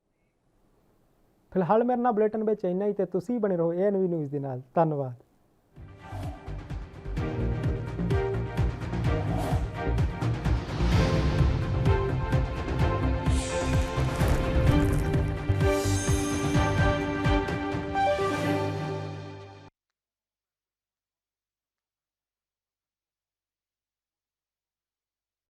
ਫਿਲਹਾਲ ਮੇਰੇ ਨਾਲ ਬੁਲੇਟਿਨ ਵਿੱਚ ਇੰਨਾ ਹੀ, ਤੇ ਤੁਸੀਂ ਬਣੇ ਰਹੋ ANV ਨਿਊਜ਼ ਦੇ ਨਾਲ। ਧੰਨਵਾਦ।